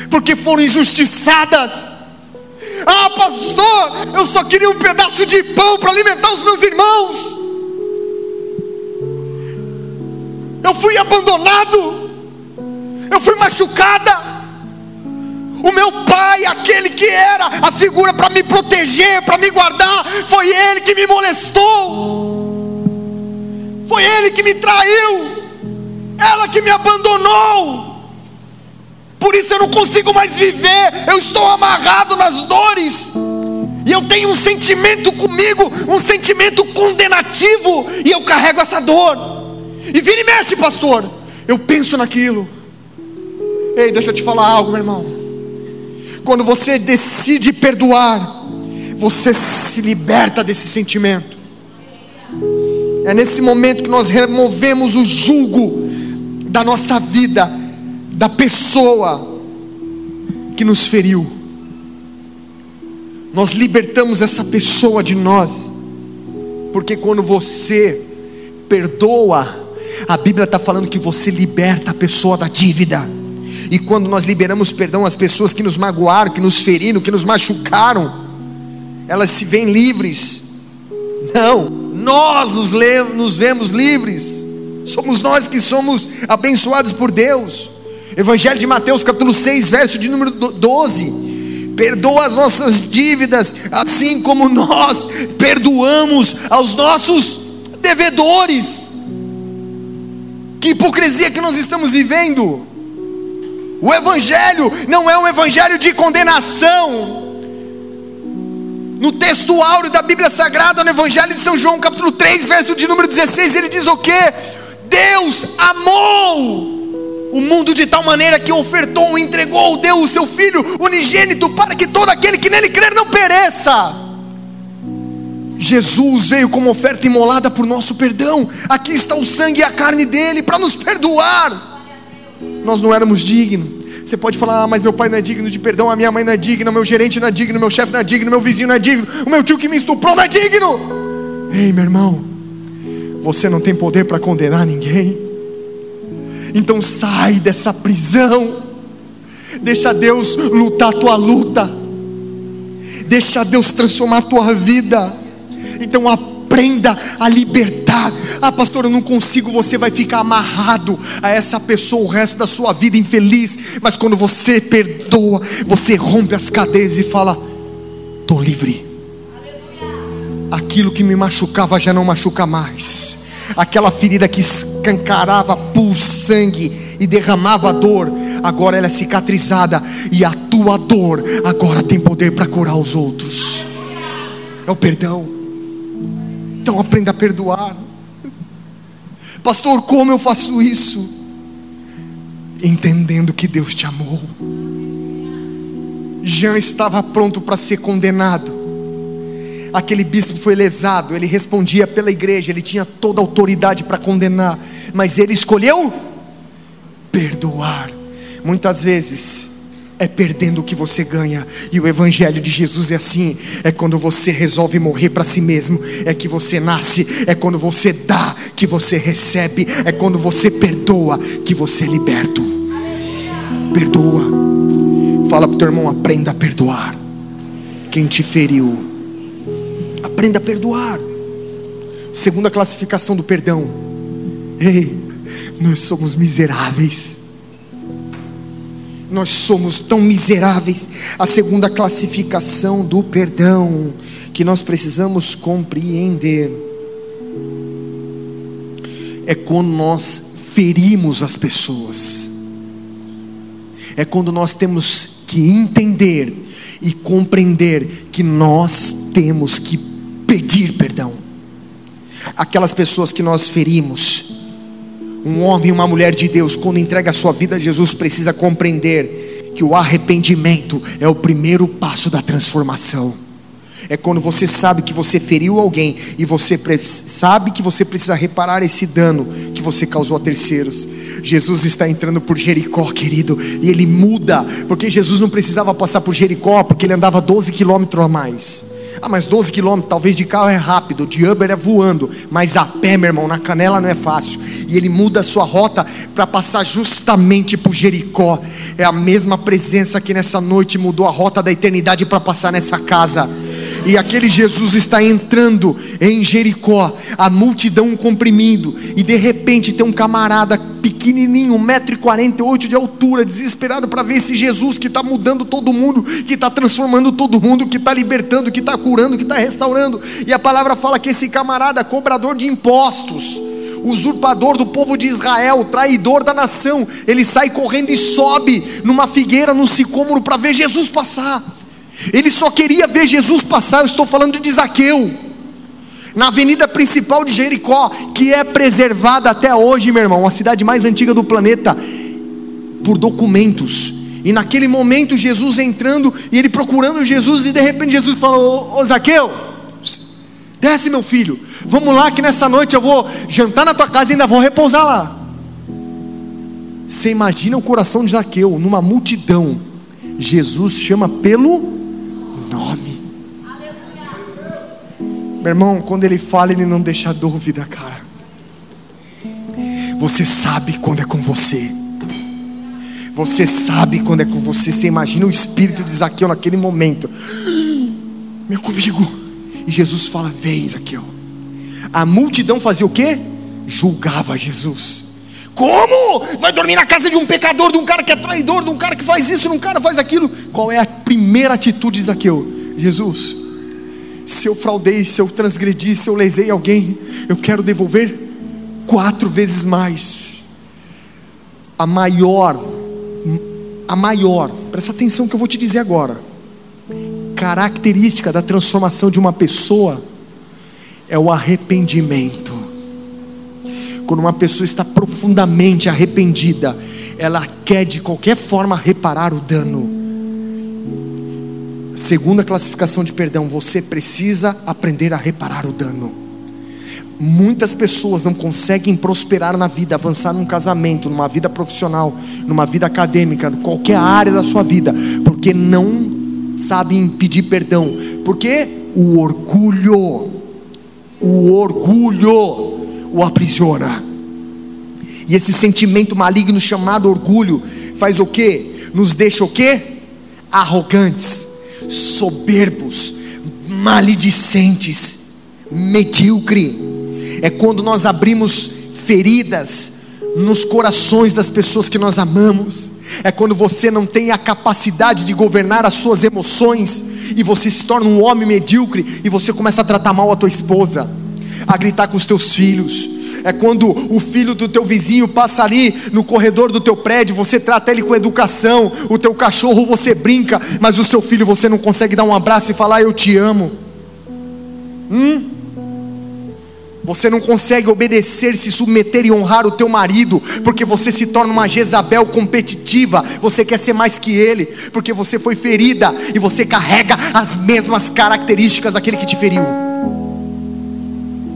porque foram injustiçadas. Ah, pastor, eu só queria um pedaço de pão para alimentar os meus irmãos. Eu fui abandonado, eu fui machucada. O meu pai, aquele que era a figura para me proteger, para me guardar, foi ele que me molestou, foi ele que me traiu, ela que me abandonou. Por isso eu não consigo mais viver, eu estou amarrado nas dores, e eu tenho um sentimento comigo, um sentimento condenativo, e eu carrego essa dor. E vira e mexe, pastor, eu penso naquilo. Ei, deixa eu te falar algo, meu irmão. Quando você decide perdoar, você se liberta desse sentimento. É nesse momento que nós removemos o jugo da nossa vida, da pessoa que nos feriu. Nós libertamos essa pessoa de nós, porque quando você perdoa, a Bíblia está falando que você liberta a pessoa da dívida. E quando nós liberamos perdão às pessoas que nos magoaram, que nos feriram, que nos machucaram, elas se veem livres. Não, nós nos vemos livres. Somos nós que somos abençoados por Deus. Evangelho de Mateus capítulo 6, verso de número 12: perdoa as nossas dívidas, assim como nós perdoamos aos nossos devedores. Que hipocrisia que nós estamos vivendo. O Evangelho não é um Evangelho de condenação. No texto áureo da Bíblia Sagrada, no Evangelho de São João capítulo 3, verso de número 16, ele diz o quê? Deus amou o mundo de tal maneira que ofertou, entregou, deu o seu Filho unigênito, para que todo aquele que nele crer não pereça. Jesus veio como oferta imolada por nosso perdão. Aqui está o sangue e a carne dele para nos perdoar. Nós não éramos dignos. Você pode falar: mas meu pai não é digno de perdão, a minha mãe não é digna, meu gerente não é digno, meu chefe não é digno, meu vizinho não é digno, o meu tio que me estuprou não é digno. Ei, meu irmão, você não tem poder para condenar ninguém. Então sai dessa prisão. Deixa Deus lutar a tua luta. Deixa Deus transformar a tua vida. Então aprenda a libertar. Ah, pastor, eu não consigo. Você vai ficar amarrado a essa pessoa o resto da sua vida, infeliz. Mas quando você perdoa, você rompe as cadeias e fala: estou livre. Aquilo que me machucava já não machuca mais. Aquela ferida que escancarava pus, sangue e derramava dor, agora ela é cicatrizada. E a tua dor agora tem poder para curar os outros. É o perdão. Então aprenda a perdoar. Pastor, como eu faço isso? Entendendo que Deus te amou. Jean estava pronto para ser condenado. Aquele bispo foi lesado, ele respondia pela igreja, ele tinha toda a autoridade para condenar, mas ele escolheu perdoar. Muitas vezes é perdendo que você ganha. E o Evangelho de Jesus é assim. É quando você resolve morrer para si mesmo, é que você nasce. É quando você dá que você recebe. É quando você perdoa que você é liberto. Perdoa. Fala para o teu irmão: aprenda a perdoar quem te feriu. Aprenda a perdoar. Segunda classificação do perdão. Ei, nós somos miseráveis. Nós somos tão miseráveis. A segunda classificação do perdão que nós precisamos compreender é quando nós ferimos as pessoas. É quando nós temos que entender e compreender que nós temos que pedir perdão. Aquelas pessoas que nós ferimos, um homem e uma mulher de Deus, quando entrega a sua vida a Jesus, precisa compreender que o arrependimento é o primeiro passo da transformação. É quando você sabe que você feriu alguém e você sabe que você precisa reparar esse dano que você causou a terceiros. Jesus está entrando por Jericó, querido, e ele muda, porque Jesus não precisava passar por Jericó, porque ele andava 12 quilômetros a mais. Ah, mas 12 quilômetros, talvez de carro é rápido, de Uber é voando, mas a pé, meu irmão, na canela não é fácil. E ele muda a sua rota para passar justamente por Jericó. É a mesma presença que nessa noite mudou a rota da eternidade para passar nessa casa. E aquele Jesus está entrando em Jericó, a multidão comprimindo, e de repente tem um camarada pequenininho, 1,48 m de altura, desesperado para ver esse Jesus que está mudando todo mundo, que está transformando todo mundo, que está libertando, que está curando, que está restaurando. E a palavra fala que esse camarada, cobrador de impostos, usurpador do povo de Israel, traidor da nação, ele sai correndo e sobe numa figueira, num sicômoro, para ver Jesus passar. Ele só queria ver Jesus passar. Eu estou falando de Zaqueu, na avenida principal de Jericó, que é preservada até hoje, meu irmão, a cidade mais antiga do planeta, por documentos. E naquele momento Jesus entrando, e ele procurando Jesus, e de repente Jesus falou: ô Zaqueu, desce meu filho, vamos lá que nessa noite eu vou jantar na tua casa e ainda vou repousar lá. Você imagina o coração de Zaqueu, numa multidão, Jesus chama pelo nome. Meu irmão, quando ele fala, ele não deixa dúvida, cara. Você sabe quando é com você. Você sabe quando é com você. Você imagina o espírito de Zaqueu naquele momento: meu comigo. E Jesus fala: vem, Zaqueu. A multidão fazia o quê? julgava Jesus. Como? Vai dormir na casa de um pecador, de um cara que é traidor, de um cara que faz isso, de um cara que faz aquilo. Qual é a primeira atitude de Zaqueu? Jesus, se eu fraudei, se eu transgredi, se eu lesei alguém, eu quero devolver 4 vezes mais. A maior, presta atenção que eu vou te dizer agora, característica da transformação de uma pessoa é o arrependimento. Quando uma pessoa está profundamente arrependida, ela quer de qualquer forma reparar o dano. Segunda classificação de perdão: você precisa aprender a reparar o dano. Muitas pessoas não conseguem prosperar na vida, avançar num casamento, numa vida profissional, numa vida acadêmica, qualquer área da sua vida, porque não sabem pedir perdão. Porque o orgulho o aprisiona. E esse sentimento maligno chamado orgulho faz o quê? Nos deixa o quê? Arrogantes, soberbos, maledicentes, medíocre. É quando nós abrimos feridas nos corações das pessoas que nós amamos. É quando você não tem a capacidade de governar as suas emoções, e você se torna um homem medíocre, e você começa a tratar mal a tua esposa, a gritar com os teus filhos. É quando o filho do teu vizinho passa ali no corredor do teu prédio, você trata ele com educação. O teu cachorro você brinca, mas o seu filho você não consegue dar um abraço e falar eu te amo. Você não consegue obedecer, se submeter e honrar o teu marido, porque você se torna uma Jezabel competitiva. Você quer ser mais que ele, porque você foi ferida, e você carrega as mesmas características daquele que te feriu.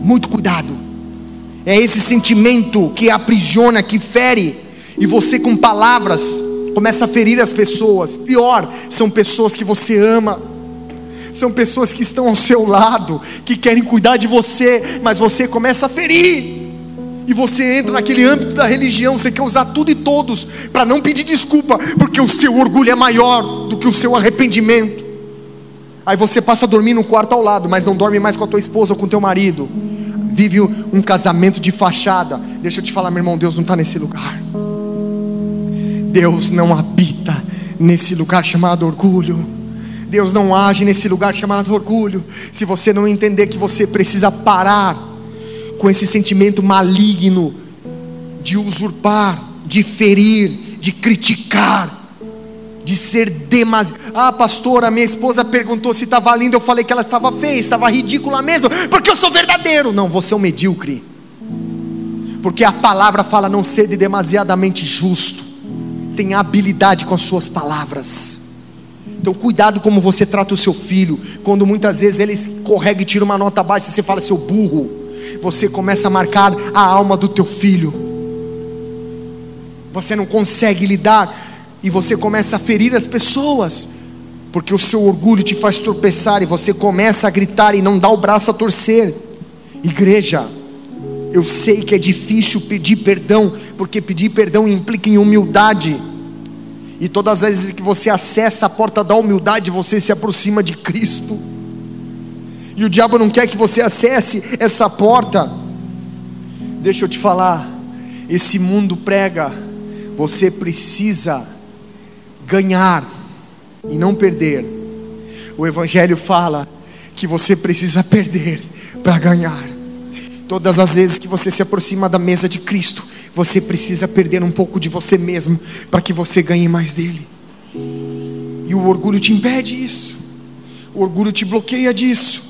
Muito cuidado. É esse sentimento que aprisiona, que fere, e você com palavras começa a ferir as pessoas. Pior, são pessoas que você ama, são pessoas que estão ao seu lado, que querem cuidar de você, mas você começa a ferir, e você entra naquele âmbito da religião. Você quer usar tudo e todos para não pedir desculpa, porque o seu orgulho é maior do que o seu arrependimento. Aí você passa a dormir no quarto ao lado, mas não dorme mais com a tua esposa ou com o teu marido. Vive um casamento de fachada. Deixa eu te falar, meu irmão, Deus não está nesse lugar. Deus não habita nesse lugar chamado orgulho. Deus não age nesse lugar chamado orgulho. Se você não entender que você precisa parar com esse sentimento maligno de usurpar, de ferir, de criticar, de ser demasiado. Pastora, minha esposa perguntou se estava linda, eu falei que ela estava feia, estava ridícula mesmo, porque eu sou verdadeiro. Não, você é um medíocre, porque a palavra fala: não sede demasiadamente justo, tenha habilidade com as suas palavras. Então cuidado como você trata o seu filho. Quando muitas vezes ele escorrega e tira uma nota baixa, você fala: seu burro. Você começa a marcar a alma do teu filho. Você não consegue lidar, e você começa a ferir as pessoas, porque o seu orgulho te faz tropeçar, e você começa a gritar e não dá o braço a torcer. Igreja, eu sei que é difícil pedir perdão, porque pedir perdão implica em humildade, e todas as vezes que você acessa a porta da humildade, você se aproxima de Cristo, e o diabo não quer que você acesse essa porta. Deixa eu te falar, esse mundo prega, você precisa ganhar e não perder. O Evangelho fala que você precisa perder para ganhar. Todas as vezes que você se aproxima da mesa de Cristo, você precisa perder um pouco de você mesmo, para que você ganhe mais dele. E o orgulho te impede isso, o orgulho te bloqueia disso.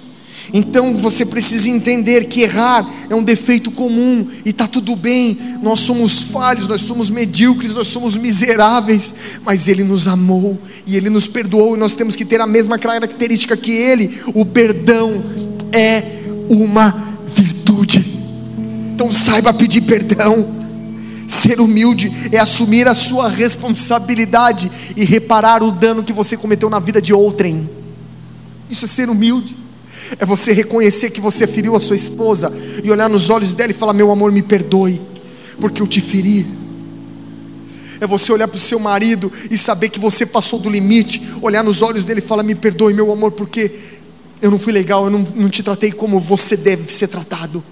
Então você precisa entender que errar é um defeito comum, e está tudo bem. Nós somos falhos, nós somos medíocres, nós somos miseráveis, mas Ele nos amou e Ele nos perdoou, e nós temos que ter a mesma característica que Ele. O perdão é uma virtude. Então saiba pedir perdão. Ser humilde é assumir a sua responsabilidade e reparar o dano que você cometeu na vida de outrem. Isso é ser humilde. É você reconhecer que você feriu a sua esposa e olhar nos olhos dela e falar: meu amor, me perdoe, porque eu te feri. É você olhar para o seu marido e saber que você passou do limite, olhar nos olhos dele e falar: me perdoe, meu amor, porque eu não fui legal, eu não te tratei como você deve ser tratado.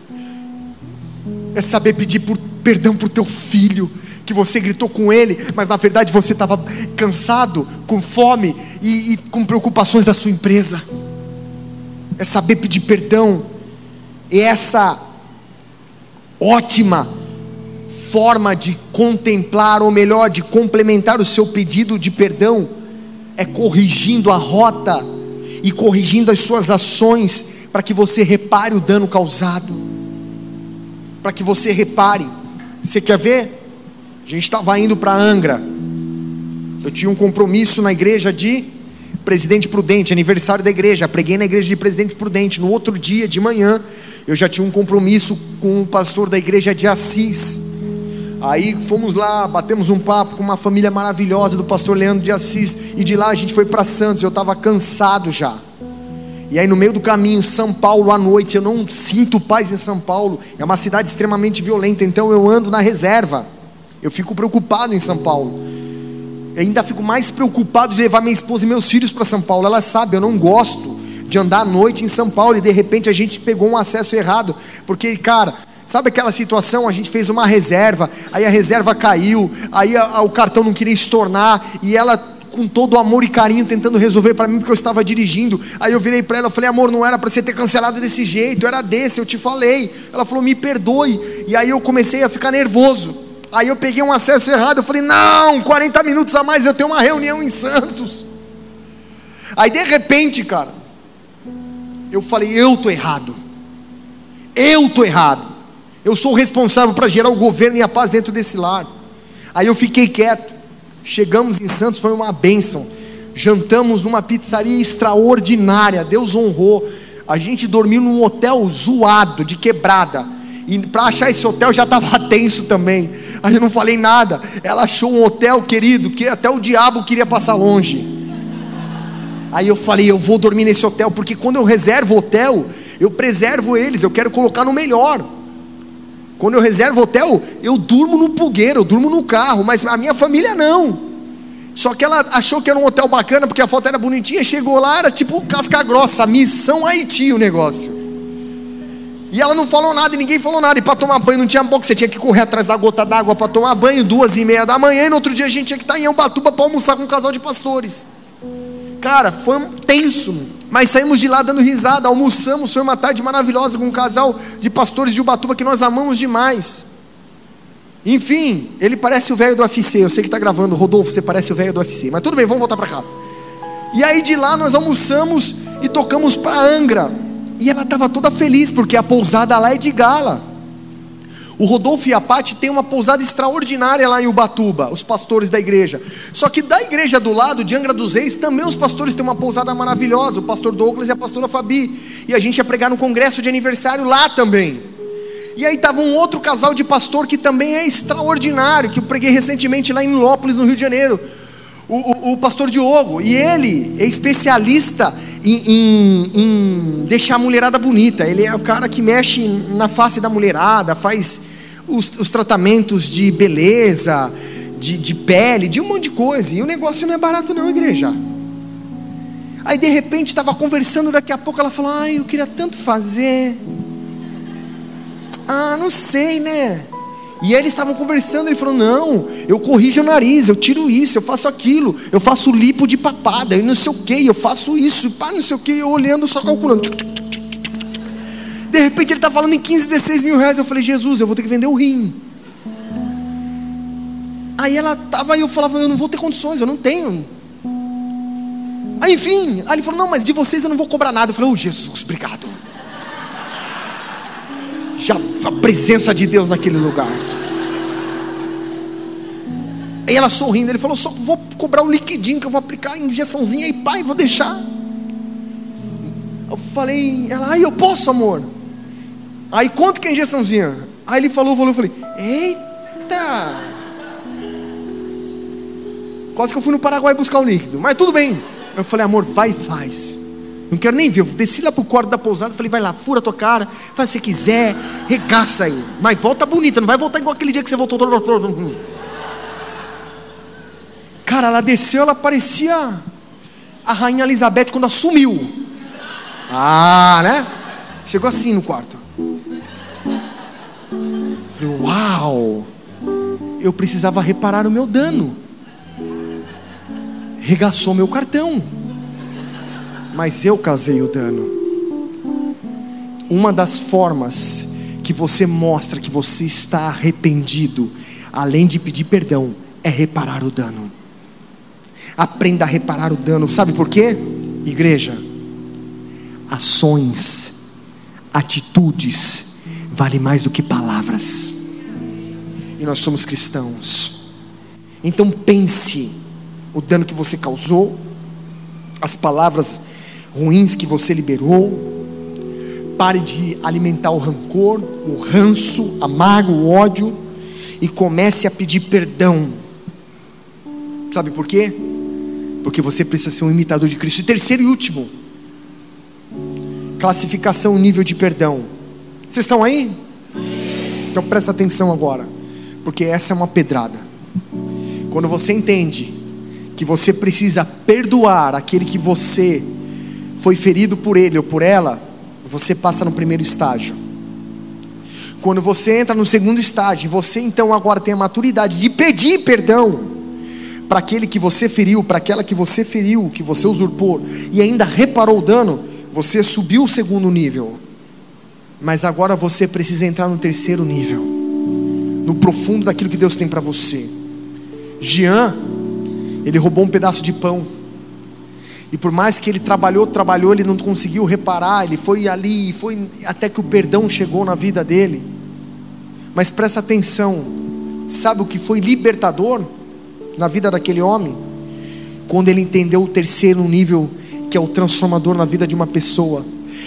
é saber pedir perdão por teu filho, que você gritou com ele, mas na verdade você estava cansado, com fome e com preocupações da sua empresa. É saber pedir perdão. E essa ótima forma de contemplar, ou melhor, de complementar o seu pedido de perdão, é corrigindo a rota e corrigindo as suas ações, para que você repare o dano causado, para que você repare. Você quer ver? A gente estava indo para Angra, eu tinha um compromisso na igreja de Presidente Prudente, aniversário da igreja, preguei na igreja de Presidente Prudente. No outro dia de manhã, eu já tinha um compromisso com o pastor da igreja de Assis. Aí fomos lá, batemos um papo com uma família maravilhosa do pastor Leandro de Assis, e de lá a gente foi para Santos. Eu estava cansado já, e aí no meio do caminho, em São Paulo à noite, eu não sinto paz em São Paulo, é uma cidade extremamente violenta, então eu ando na reserva, eu fico preocupado em São Paulo. Eu ainda fico mais preocupado de levar minha esposa e meus filhos para São Paulo. Ela sabe, eu não gosto de andar à noite em São Paulo, e de repente a gente pegou um acesso errado, porque, cara, sabe aquela situação, a gente fez uma reserva, aí a reserva caiu, aí o cartão não queria estornar, e ela com todo o amor e carinho tentando resolver para mim, porque eu estava dirigindo. Aí eu virei para ela, eu falei: amor, não era para você ter cancelado desse jeito, era desse, eu te falei. Ela falou: me perdoe. E aí eu comecei a ficar nervoso, aí eu peguei um acesso errado, eu falei: não, 40 minutos a mais, eu tenho uma reunião em Santos. Aí de repente, cara, eu falei: eu estou errado, eu sou o responsável para gerar o governo e a paz dentro desse lar. Aí eu fiquei quieto. Chegamos em Santos, foi uma bênção. Jantamos numa pizzaria extraordinária, Deus honrou. A gente dormiu num hotel zoado, de quebrada, e para achar esse hotel já estava tenso também. Aí eu não falei nada. Ela achou um hotel, querido, que até o diabo queria passar longe. Aí eu falei: eu vou dormir nesse hotel, porque quando eu reservo hotel, eu preservo eles, eu quero colocar no melhor. Quando eu reservo hotel, eu durmo no pulgueiro, eu durmo no carro, mas a minha família não. Só que ela achou que era um hotel bacana, porque a foto era bonitinha, chegou lá, era tipo casca grossa, Missão Haiti o negócio. E ela não falou nada, e ninguém falou nada, e para tomar banho não tinha boca, você tinha que correr atrás da gota d'água para tomar banho, 2h30 da manhã, e no outro dia a gente tinha que estar em Ubatuba para almoçar com um casal de pastores. Cara, foi tenso, mas saímos de lá dando risada, almoçamos, foi uma tarde maravilhosa com um casal de pastores de Ubatuba que nós amamos demais. Enfim, ele parece o velho do UFC, eu sei que está gravando, Rodolfo, você parece o velho do UFC, mas tudo bem, vamos voltar para cá. E aí de lá nós almoçamos e tocamos para Angra, e ela estava toda feliz, porque a pousada lá é de gala. O Rodolfo e a Paty têm uma pousada extraordinária lá em Ubatuba, os pastores da igreja. Só que da igreja do lado, de Angra dos Reis, também os pastores têm uma pousada maravilhosa, o pastor Douglas e a pastora Fabi. E a gente ia pregar no congresso de aniversário lá também. E aí estava um outro casal de pastor que também é extraordinário, que eu preguei recentemente lá em Nilópolis, no Rio de Janeiro, o pastor Diogo. E ele é especialista em deixar a mulherada bonita. Ele é o cara que mexe na face da mulherada, faz os tratamentos de beleza, de pele, de um monte de coisa. E o negócio não é barato não, igreja. Aí de repente estava conversando, daqui a pouco ela falou: ai, eu queria tanto fazer. Ah, não sei, né? E aí eles estavam conversando, ele falou: não, eu corrijo o nariz, eu tiro isso, eu faço aquilo, eu faço lipo de papada, eu não sei o que, eu faço isso, pá, não sei o que, eu olhando, só calculando. De repente ele está falando em 15, 16 mil reais. Eu falei: Jesus, eu vou ter que vender o rim. Aí ela estava, aí eu falava: eu não vou ter condições, eu não tenho. Aí enfim, aí ele falou: não, mas de vocês eu não vou cobrar nada. Eu falei: oh Jesus, obrigado. Já a presença de Deus naquele lugar. Aí ela sorrindo, ele falou: só vou cobrar um liquidinho que eu vou aplicar, injeçãozinha, e pai, vou deixar. Eu falei, ela: ai, eu posso, amor? Aí quanto que é a injeçãozinha? Aí ele falou, eu falei: eita, quase que eu fui no Paraguai buscar um líquido, mas tudo bem. Eu falei: amor, vai e faz, não quero nem ver. Eu desci lá pro quarto da pousada, falei: vai lá, fura a tua cara, faz o que você quiser, regaça aí, mas volta bonita, não vai voltar igual aquele dia que você voltou todo. Cara, ela desceu, ela parecia a Rainha Elizabeth quando assumiu. Ah, né? Chegou assim no quarto. Falei, uau, eu precisava reparar o meu dano. Regaçou meu cartão, mas eu causei o dano. Uma das formas que você mostra que você está arrependido, além de pedir perdão, é reparar o dano. Aprenda a reparar o dano. Sabe por quê, igreja? Ações, atitudes vale mais do que palavras. E nós somos cristãos. Então pense o dano que você causou, as palavras ruins que você liberou. Pare de alimentar o rancor, o ranço, amargo, o ódio, e comece a pedir perdão. Sabe por quê? Porque você precisa ser um imitador de Cristo. E terceiro e último, classificação, nível de perdão. Vocês estão aí? Então presta atenção agora, porque essa é uma pedrada. Quando você entende que você precisa perdoar aquele que você foi ferido por ele ou por ela, você passa no primeiro estágio. Quando você entra no segundo estágio, você então agora tem a maturidade de pedir perdão para aquele que você feriu, para aquela que você feriu, que você usurpou, e ainda reparou o dano. Você subiu o segundo nível, mas agora você precisa entrar no terceiro nível, no profundo daquilo que Deus tem para você. Jean, ele roubou um pedaço de pão, e por mais que ele trabalhou, ele não conseguiu reparar. Ele foi ali, foi até que o perdão chegou na vida dele. Mas presta atenção, sabe o que foi libertador na vida daquele homem? Quando ele entendeu o terceiro nível, que é o transformador na vida de uma pessoa.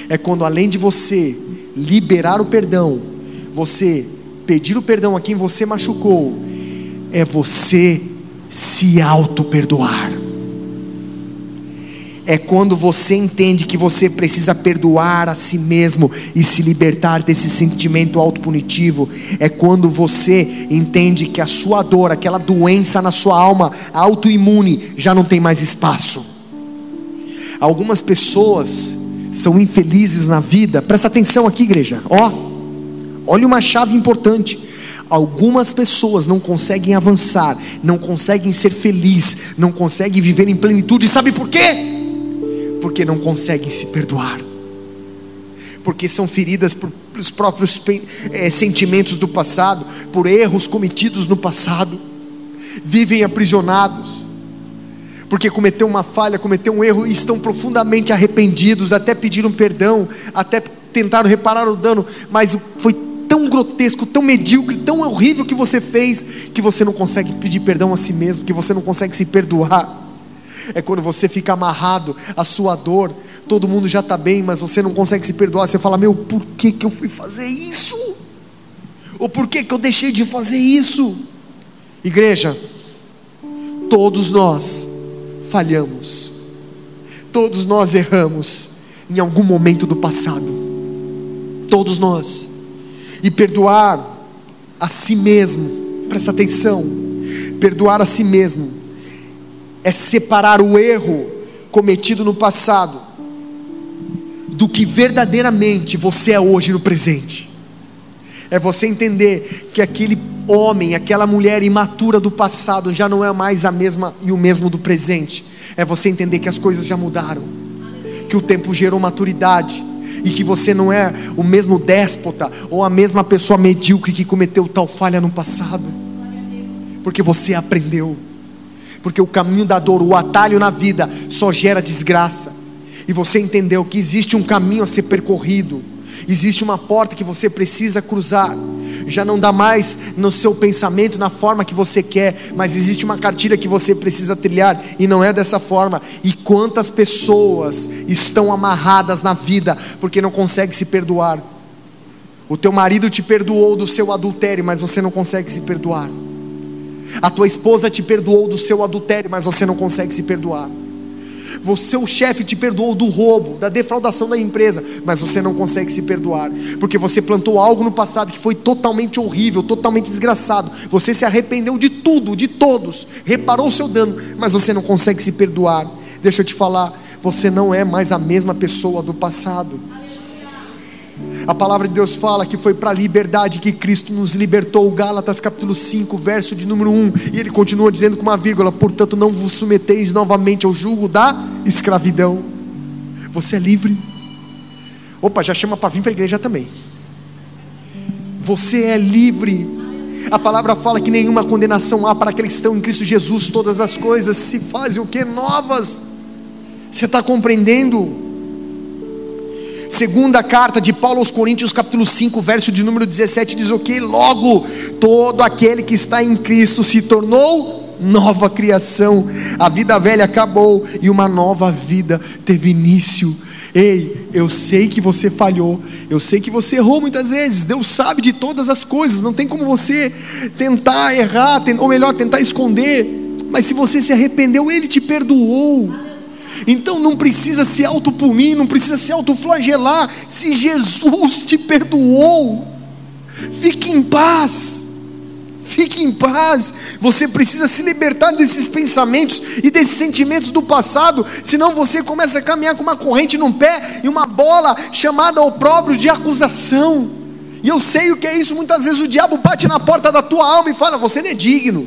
É quando, além de você liberar o perdão, você pedir o perdão a quem você machucou, é você se auto-perdoar. É quando você entende que você precisa perdoar a si mesmo e se libertar desse sentimento autopunitivo. É quando você entende que a sua dor, aquela doença na sua alma autoimune, já não tem mais espaço. Algumas pessoas são infelizes na vida. Presta atenção aqui, igreja. Olha uma chave importante. Algumas pessoas não conseguem avançar, não conseguem ser felizes, não conseguem viver em plenitude. Sabe por quê? Porque não conseguem se perdoar, porque são feridas pelos próprios sentimentos do passado, por erros cometidos no passado, vivem aprisionados, porque cometeu uma falha, cometeu um erro, e estão profundamente arrependidos, até pediram perdão, até tentaram reparar o dano, mas foi tão grotesco, tão medíocre, tão horrível que você fez, que você não consegue pedir perdão a si mesmo, que você não consegue se perdoar. É quando você fica amarrado à sua dor. Todo mundo já está bem, mas você não consegue se perdoar. Você fala, por que eu fui fazer isso? Ou por que eu deixei de fazer isso? Igreja, todos nós falhamos, todos nós erramos em algum momento do passado, todos nós. E perdoar a si mesmo, presta atenção, perdoar a si mesmo é separar o erro cometido no passado do que verdadeiramente você é hoje no presente. É você entender que aquele homem, aquela mulher imatura do passado já não é mais a mesma e o mesmo do presente. É você entender que as coisas já mudaram, que o tempo gerou maturidade, e que você não é o mesmo déspota ou a mesma pessoa medíocre que cometeu tal falha no passado, porque você aprendeu. Porque o caminho da dor, o atalho na vida só gera desgraça. E você entendeu que existe um caminho a ser percorrido, existe uma porta que você precisa cruzar. Já não dá mais no seu pensamento, na forma que você quer, mas existe uma cartilha que você precisa trilhar, e não é dessa forma. E quantas pessoas estão amarradas na vida porque não conseguem se perdoar? O teu marido te perdoou do seu adultério, mas você não consegue se perdoar. A tua esposa te perdoou do seu adultério, mas você não consegue se perdoar. O seu chefe te perdoou do roubo, da defraudação da empresa, mas você não consegue se perdoar, porque você plantou algo no passado que foi totalmente horrível, totalmente desgraçado. Você se arrependeu de tudo, de todos, reparou o seu dano, mas você não consegue se perdoar. Deixa eu te falar, você não é mais a mesma pessoa do passado. A palavra de Deus fala que foi para a liberdade que Cristo nos libertou. Gálatas capítulo 5, verso de número 1. E ele continua dizendo com uma vírgula: portanto não vos submeteis novamente ao jugo da escravidão. Você é livre. Opa, já chama para vir para a igreja também. Você é livre. A palavra fala que nenhuma condenação há para aqueles que estão em Cristo Jesus. Todas as coisas se fazem o que? Novas. Você está compreendendo? Segunda carta de Paulo aos Coríntios capítulo 5, verso de número 17, diz o que? Logo, todo aquele que está em Cristo se tornou nova criação. A vida velha acabou e uma nova vida teve início. Ei, eu sei que você falhou, eu sei que você errou muitas vezes. Deus sabe de todas as coisas, não tem como você tentar errar, ou melhor, tentar esconder. Mas se você se arrependeu, Ele te perdoou. Então não precisa se autopunir, não precisa se autoflagelar. Se Jesus te perdoou, fique em paz. Fique em paz. Você precisa se libertar desses pensamentos e desses sentimentos do passado, senão você começa a caminhar com uma corrente num pé e uma bola chamada opróbrio de acusação. E eu sei o que é isso. Muitas vezes o diabo bate na porta da tua alma e fala: você não é digno.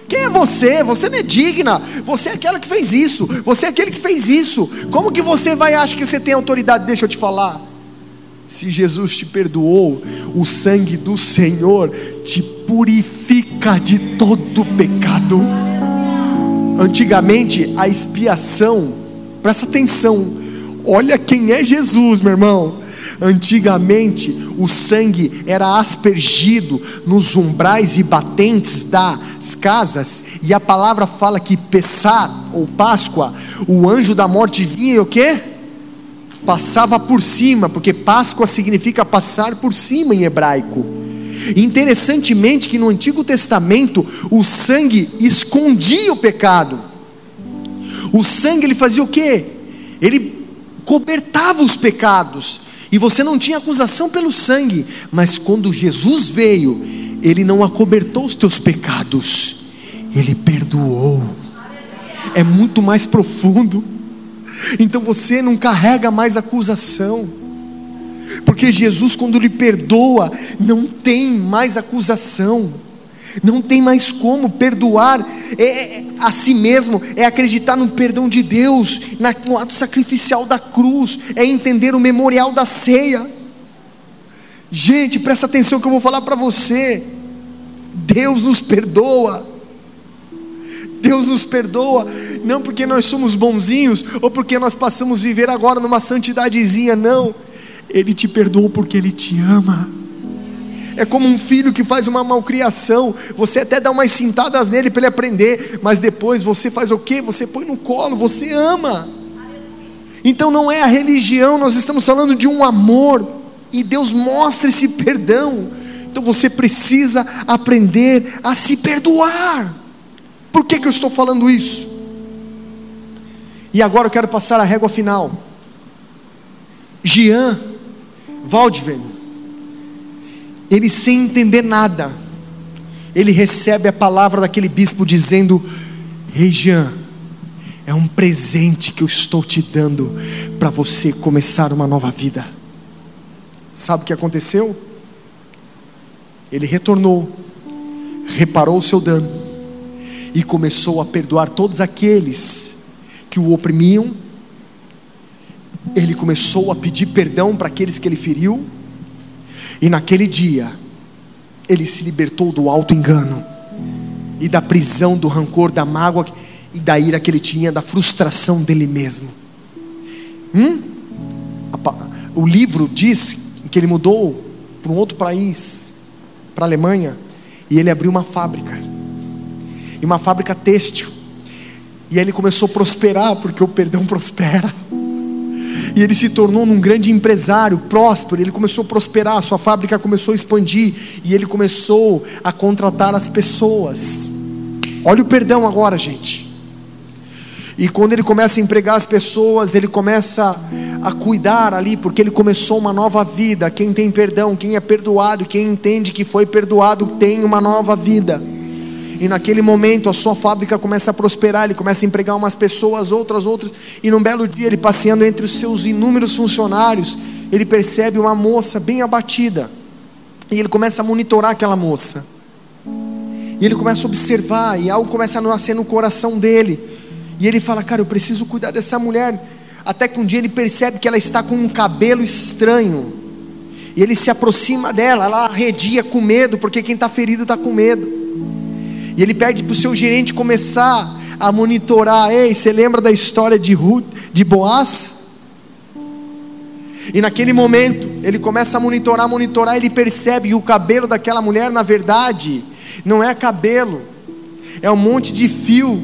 Quem é você? Você não é digna. Você é aquela que fez isso. Você é aquele que fez isso. Como que você vai achar que você tem autoridade? Deixa eu te falar. Se Jesus te perdoou, o sangue do Senhor te purifica de todo pecado. Antigamente a expiação, presta atenção, olha quem é Jesus, meu irmão. Antigamente o sangue era aspergido nos umbrais e batentes das casas, e a palavra fala que Pessah ou Páscoa, o anjo da morte vinha e o quê? Passava por cima, porque Páscoa significa passar por cima em hebraico. Interessantemente que no Antigo Testamento o sangue escondia o pecado. O sangue ele fazia o quê? Ele cobertava os pecados, e você não tinha acusação pelo sangue. Mas quando Jesus veio, Ele não acobertou os teus pecados, Ele perdoou. É muito mais profundo. Então você não carrega mais acusação, porque Jesus, quando lhe perdoa, não tem mais acusação, não tem mais como perdoar a si mesmo. É acreditar no perdão de Deus, no ato sacrificial da cruz, é entender o memorial da ceia. Gente, presta atenção que eu vou falar para você. Deus nos perdoa. Deus nos perdoa, não porque nós somos bonzinhos, ou porque nós passamos a viver agora numa santidadezinha, não. Ele te perdoou porque Ele te ama. É como um filho que faz uma malcriação, você até dá umas cintadas nele para ele aprender, mas depois você faz o quê? Você põe no colo, você ama. Então não é a religião, nós estamos falando de um amor, e Deus mostra esse perdão. Então você precisa aprender a se perdoar. Por que eu estou falando isso? E agora eu quero passar a régua final. Jean Waldman, ele sem entender nada, ele recebe a palavra daquele bispo dizendo: Ei Jean, é um presente que eu estou te dando para você começar uma nova vida. Sabe o que aconteceu? Ele retornou, reparou o seu dano e começou a perdoar todos aqueles que o oprimiam. Ele começou a pedir perdão para aqueles que ele feriu, e naquele dia ele se libertou do auto-engano e da prisão, do rancor, da mágoa e da ira que ele tinha, da frustração dele mesmo. O livro diz que ele mudou para um outro país, para a Alemanha, e ele abriu uma fábrica, e uma fábrica têxtil, e aí ele começou a prosperar, porque o perdão prospera, e ele se tornou um grande empresário, próspero. Ele começou a prosperar, sua fábrica começou a expandir, e ele começou a contratar as pessoas. Olha o perdão agora, gente. E quando ele começa a empregar as pessoas, ele começa a cuidar ali, porque ele começou uma nova vida. Quem tem perdão, quem é perdoado, quem entende que foi perdoado, tem uma nova vida. E naquele momento a sua fábrica começa a prosperar, ele começa a empregar umas pessoas, outras, e num belo dia ele passeando entre os seus inúmeros funcionários, ele percebe uma moça bem abatida, e ele começa a monitorar aquela moça, e ele começa a observar, e algo começa a nascer no coração dele, e ele fala: cara, eu preciso cuidar dessa mulher. Até que um dia ele percebe que ela está com um cabelo estranho, e ele se aproxima dela, ela arredia com medo, porque quem está ferido está com medo, e ele pede para o seu gerente começar a monitorar. Ei, você lembra da história de Boaz? E naquele momento, ele começa a monitorar, ele percebe que o cabelo daquela mulher, na verdade, não é cabelo, é um monte de fio,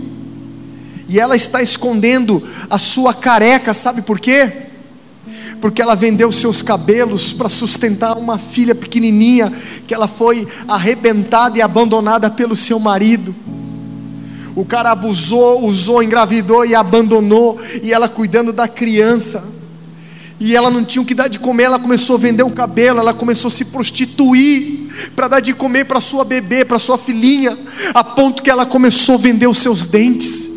e ela está escondendo a sua careca. Sabe por quê? Porque ela vendeu seus cabelos para sustentar uma filha pequenininha, que ela foi arrebentada e abandonada pelo seu marido. O cara abusou, usou, engravidou e abandonou, e ela cuidando da criança, e ela não tinha o que dar de comer. Ela começou a vender o cabelo, ela começou a se prostituir para dar de comer para sua bebê, para sua filhinha, a ponto que ela começou a vender os seus dentes.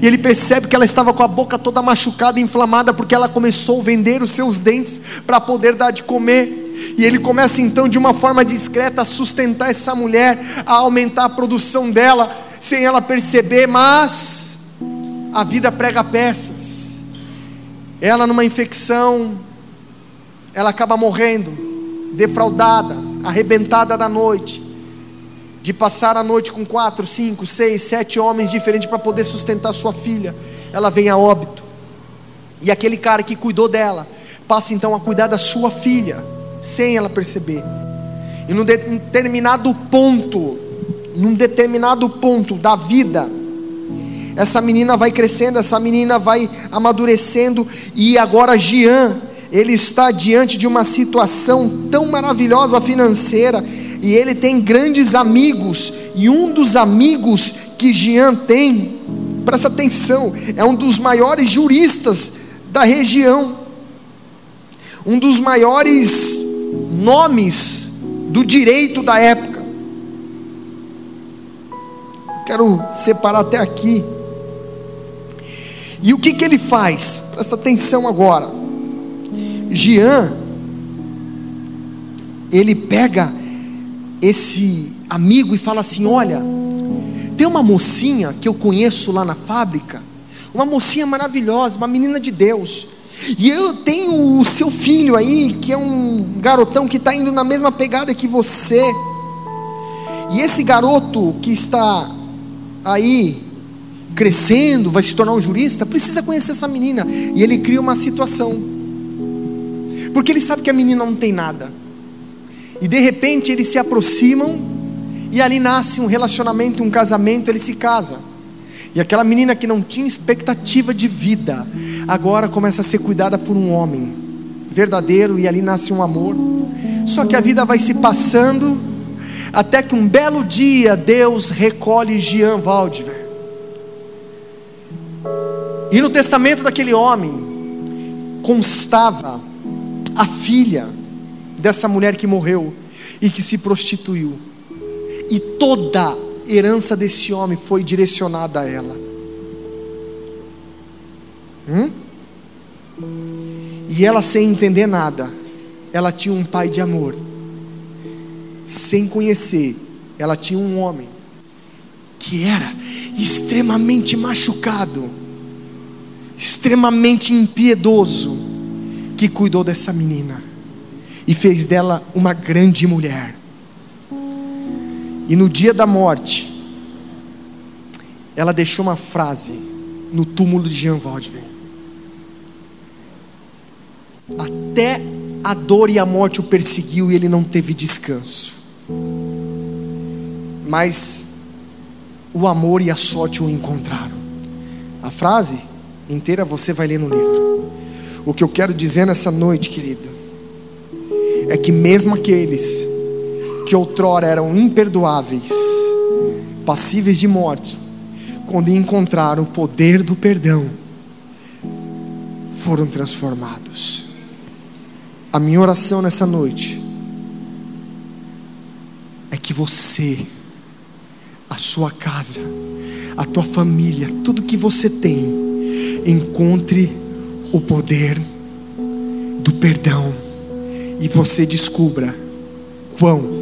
E ele percebe que ela estava com a boca toda machucada e inflamada, porque ela começou a vender os seus dentes para poder dar de comer. E ele começa então, de uma forma discreta, a sustentar essa mulher, a aumentar a produção dela, sem ela perceber. Mas a vida prega peças. Ela, numa infecção, ela acaba morrendo, defraudada, arrebentada da noite, de passar a noite com 4, 5, 6, 7 homens diferentes para poder sustentar sua filha. Ela vem a óbito, e aquele cara que cuidou dela passa então a cuidar da sua filha, sem ela perceber. E num determinado ponto da vida, essa menina vai crescendo, essa menina vai amadurecendo, e agora Jean, ele está diante de uma situação tão maravilhosa financeira, e ele tem grandes amigos, e um dos amigos que Jean tem, presta atenção, é um dos maiores juristas da região, um dos maiores nomes do direito da época. Quero separar até aqui. E o que ele faz? Presta atenção agora. Jean, ele pega esse amigo e fala assim: olha, tem uma mocinha que eu conheço lá na fábrica, uma mocinha maravilhosa, uma menina de Deus, e eu tenho o seu filho aí, que é um garotão que está indo na mesma pegada que você, e esse garoto que está aí crescendo, vai se tornar um jurista, precisa conhecer essa menina. E ele cria uma situação, porque ele sabe que a menina não tem nada, e de repente eles se aproximam, e ali nasce um relacionamento, um casamento, ele se casa. E aquela menina que não tinha expectativa de vida, agora começa a ser cuidada por um homem verdadeiro, e ali nasce um amor. Só que a vida vai se passando, até que um belo dia Deus recolhe Jean Waldwehr. E no testamento daquele homem constava a filha dessa mulher que morreu e que se prostituiu, e toda a herança desse homem foi direcionada a ela. E ela, sem entender nada, ela tinha um pai de amor. Sem conhecer, ela tinha um homem que era extremamente machucado, extremamente impiedoso, que cuidou dessa menina e fez dela uma grande mulher. E no dia da morte, ela deixou uma frase no túmulo de Jean Waldwehr: até a dor e a morte o perseguiu, e ele não teve descanso, mas o amor e a sorte o encontraram. A frase inteira você vai ler no livro. O que eu quero dizer nessa noite, querido, é que mesmo aqueles que outrora eram imperdoáveis, passíveis de morte, quando encontraram o poder do perdão, foram transformados. A minha oração nessa noite é que você, a sua casa, a tua família, tudo que você tem, encontre o poder do perdão e você descubra quão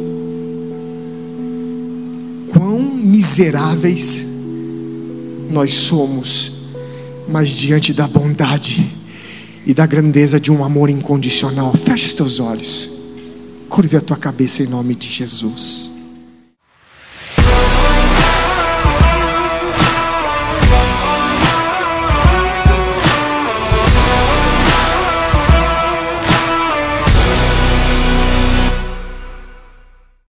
miseráveis nós somos, mas diante da bondade e da grandeza de um amor incondicional. Feche os teus olhos, curve a tua cabeça em nome de Jesus.